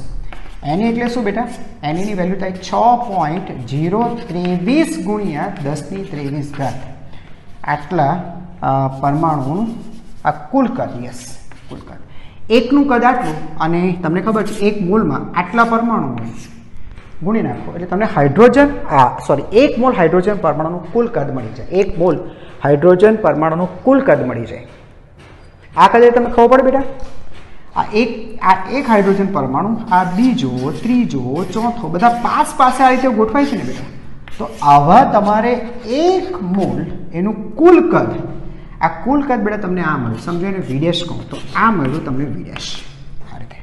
Speaker 1: એને એટલે શું બેટા, એની વેલ્યુ થાય 6.023 ગુણ્યા 10⁻23 ઘાત. આટલા પરમાણુનું આ કુલ કદ. યસ, કુલ કદ. એકનું કદ આટલું અને તમને ખબર છે 1 મોલમાં આટલા પરમાણુ હોય. ગુણી નાખો એટલે તમને હાઇડ્રોજન 1 મોલ હાઇડ્રોજન પરમાણુનું કુલ કદ મળી જાય. 1 મોલ હાઇડ્રોજન પરમાણુનું કુલ કદ મળી જાય. આ કદ તમને ખબર પડે બેટા. આ એક હાઇડ્રોજન પરમાણુ, આ બીજો, ત્રીજો, ચોથો, બધા પાસે આ રીતે ગોઠવાય છે ને બેટા. તો આવા તમારે 1 મોલ એનું કુલ કદ, આ કુલ કદ બેટા તમને આ મળ્યું. સમજો એને વિડેશ કહું તો આ મળ્યું તમને વિડેશ. આ રીતે.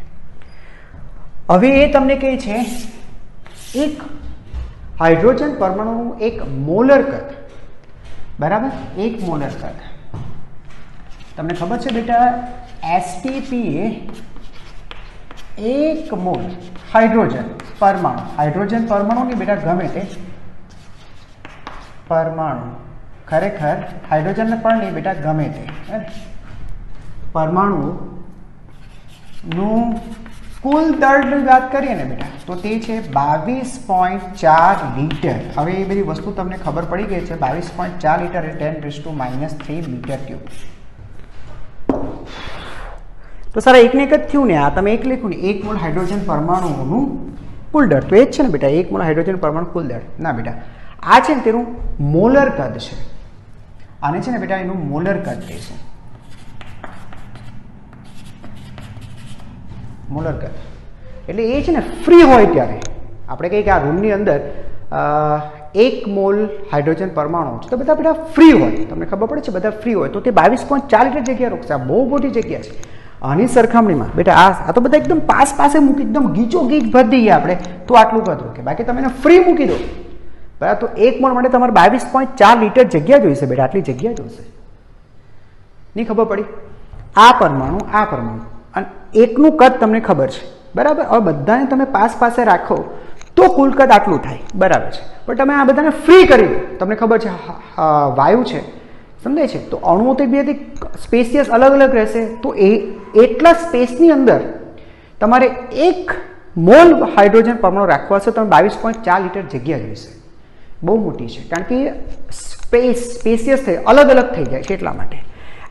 Speaker 1: હવે એ તમને કહે છે એક હાઇડ્રોજન પરમાણુનું 1 મોલર કદ. બરાબર. 1 મોલર કદ તમને ખબર છે બેટા, STP એ 1 મોલ હાઇડ્રોજન પરમાણુ, હાઇડ્રોજન પરમાણુની બેટા ગમે તે પરમાણુ, ખરેખર હાઇડ્રોજન પણ નહીં બેટા, ગમે તે પરમાણુનું કુલ દળની વાત કરીએ ને બેટા તો તે છે 22.4 લીટર. હવે એ બધી વસ્તુ તમને ખબર પડી ગઈ છે. 22.4 લીટર એ 10⁻³ મીટર ક્યુબ. તો સારા એકને એક જ થયું ને. આ તમે એક લખ્યું ને, 1 મોલ હાઇડ્રોજન પરમાણુઓનું કુલ દળ. તો એ જ છે ને બેટા, 1 મોલ હાઇડ્રોજન પરમાણુ કુલ દળ. ના બેટા, આ છે ને તેનું મોલર કદ છે. આને છે ને બેટા એનું મોલર કદ કહે છે. મોલર કદ એટલે એ છે ને ફ્રી હોય ત્યારે આપણે કહીએ કે આ રૂમની અંદર 1 મોલ હાઇડ્રોજન પરમાણુ છે તો બધા બેટા ફ્રી હોય. તમને ખબર પડે છે બધા ફ્રી હોય તો તે 22.4 લીટર જગ્યા રોકશે. આ બહુ મોટી જગ્યા છે. આની સરખામણીમાં બેટા આ તો બધા એકદમ પાસે મૂકી એકદમ ગીચો ગીચ ભરી દઈએ આપણે તો આટલું કદ રોકે. બાકી તમે એને ફ્રી મૂકી દો બરાબર તો 1 મોલ માટે તમારે 22.4 લીટર જગ્યા જોઈશે બેટા. આટલી જગ્યા જોઈશે. નહીં ખબર પડી? આ પરમાણુ અને એકનું કદ તમને ખબર છે બરાબર. હવે બધાને તમે પાસે રાખો તો કુલ કદ આટલું થાય. બરાબર છે. પણ તમે આ બધાને ફ્રી કરી દો. તમને ખબર છે વાયુ છે, સમજાય છે, તો અણુઓ તો બે સ્પેસિયસ અલગ અલગ રહેશે. તો એટલા સ્પેસની અંદર તમારે એક મોલ હાઇડ્રોજન પરમાણુ રાખવા હશે તો 22.4 લીટર જગ્યા જોઈશે. બહુ મોટી છે, કારણ કે સ્પેસિયસ થઈ અલગ અલગ થઈ જાય છે. એટલા માટે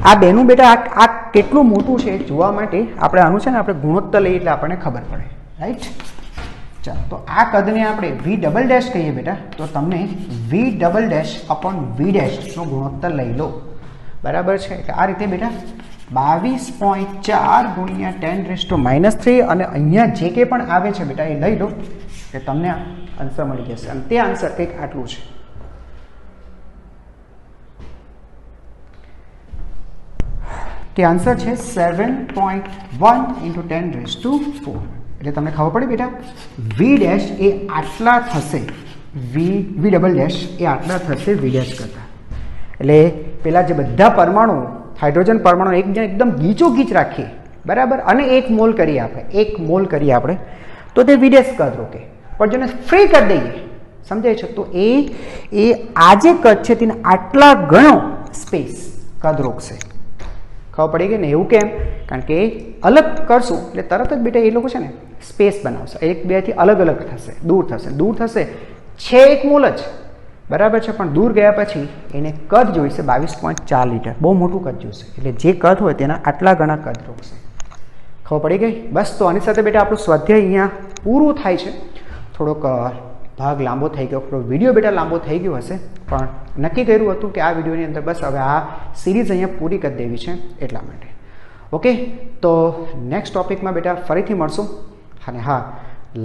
Speaker 1: આ બેનું બેટા આ કેટલું મોટું છે જોવા માટે આપણે આનું છે ને આપણે ગુણોત્તર લઈએ એટલે આપણને ખબર પડે, રાઈટ. ચાલો, તો આ કદને આપણે V" કહીએ બેટા, તો તમને V"/V' નો ગુણોત્તર લઈ લો. બરાબર છે. એટલે આ રીતે બેટા 22.4 × 10⁻³ અને અહીંયા જે કંઈ પણ આવે છે બેટા એ લઈ લો એટલે તમને આન્સર મળી જશે. અને તે આન્સર કંઈક આટલું છે. તે આન્સર છે 7.1 × 10⁴. એટલે તમને ખબર પડી બેટા V' એ આટલા થશે, V" એ આટલા થશે V' કરતા. એટલે પેલા જે બધા પરમાણુ હાઇડ્રોજન પરમાણુ એકદમ ગીચો ગીચ રાખીએ, બરાબર, અને 1 મોલ કરીએ આપણે તો તે V' કદ રોકે. પણ જેને ફ્રી કરી દઈએ, સમજાય છે, તો એ આ જે કદ છે તેને આટલા ગણો સ્પેસ કદ રોકશે. ખબર પડી ગઈ ને? એવું કેમ? કારણ કે અલગ કરશું એટલે તરત જ બેટા એ લોકો છે ને સ્પેસ બનાવશે, 1 2 થી અલગ અલગ થશે, દૂર થશે છે 1 મોલ જ, બરાબર છે, પણ દૂર ગયા પછી એને કદ જોઈશે 22.4 લીટર. બહુ મોટું કદ જોઈશે, એટલે જે કદ હોય તેના આટલા ગણા કદ રોકશે. ખબર પડી ગઈ? બસ, તો આની સાથે બેટા આપણું સ્વાધ્યાય અહીંયા પૂરું થાય છે. થોડોક ભાગ લાંબો થઈ ગયો, થોડો વિડીયો બેટા લાંબો થઈ ગયો હશે, પણ નક્કી કર્યું હતું કે આ વિડીયોની અંદર બસ હવે આ સિરીઝ અહીંયા પૂરી કરી દેવી છે એટલા માટે. ઓકે, તો નેક્સ્ટ ટોપિકમાં બેટા ફરીથી મળશું. અને હા,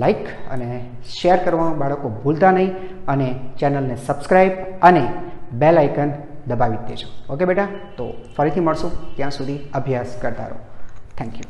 Speaker 1: લાઈક અને શેર કરવાનું બાળકો ભૂલતા નહીં, અને ચેનલને સબસ્ક્રાઈબ અને બેલ આઇકન દબાવી દેજો. ઓકે બેટા, તો ફરીથી મળશું. ત્યાં સુધી અભ્યાસ કરતા રહો. Thank you.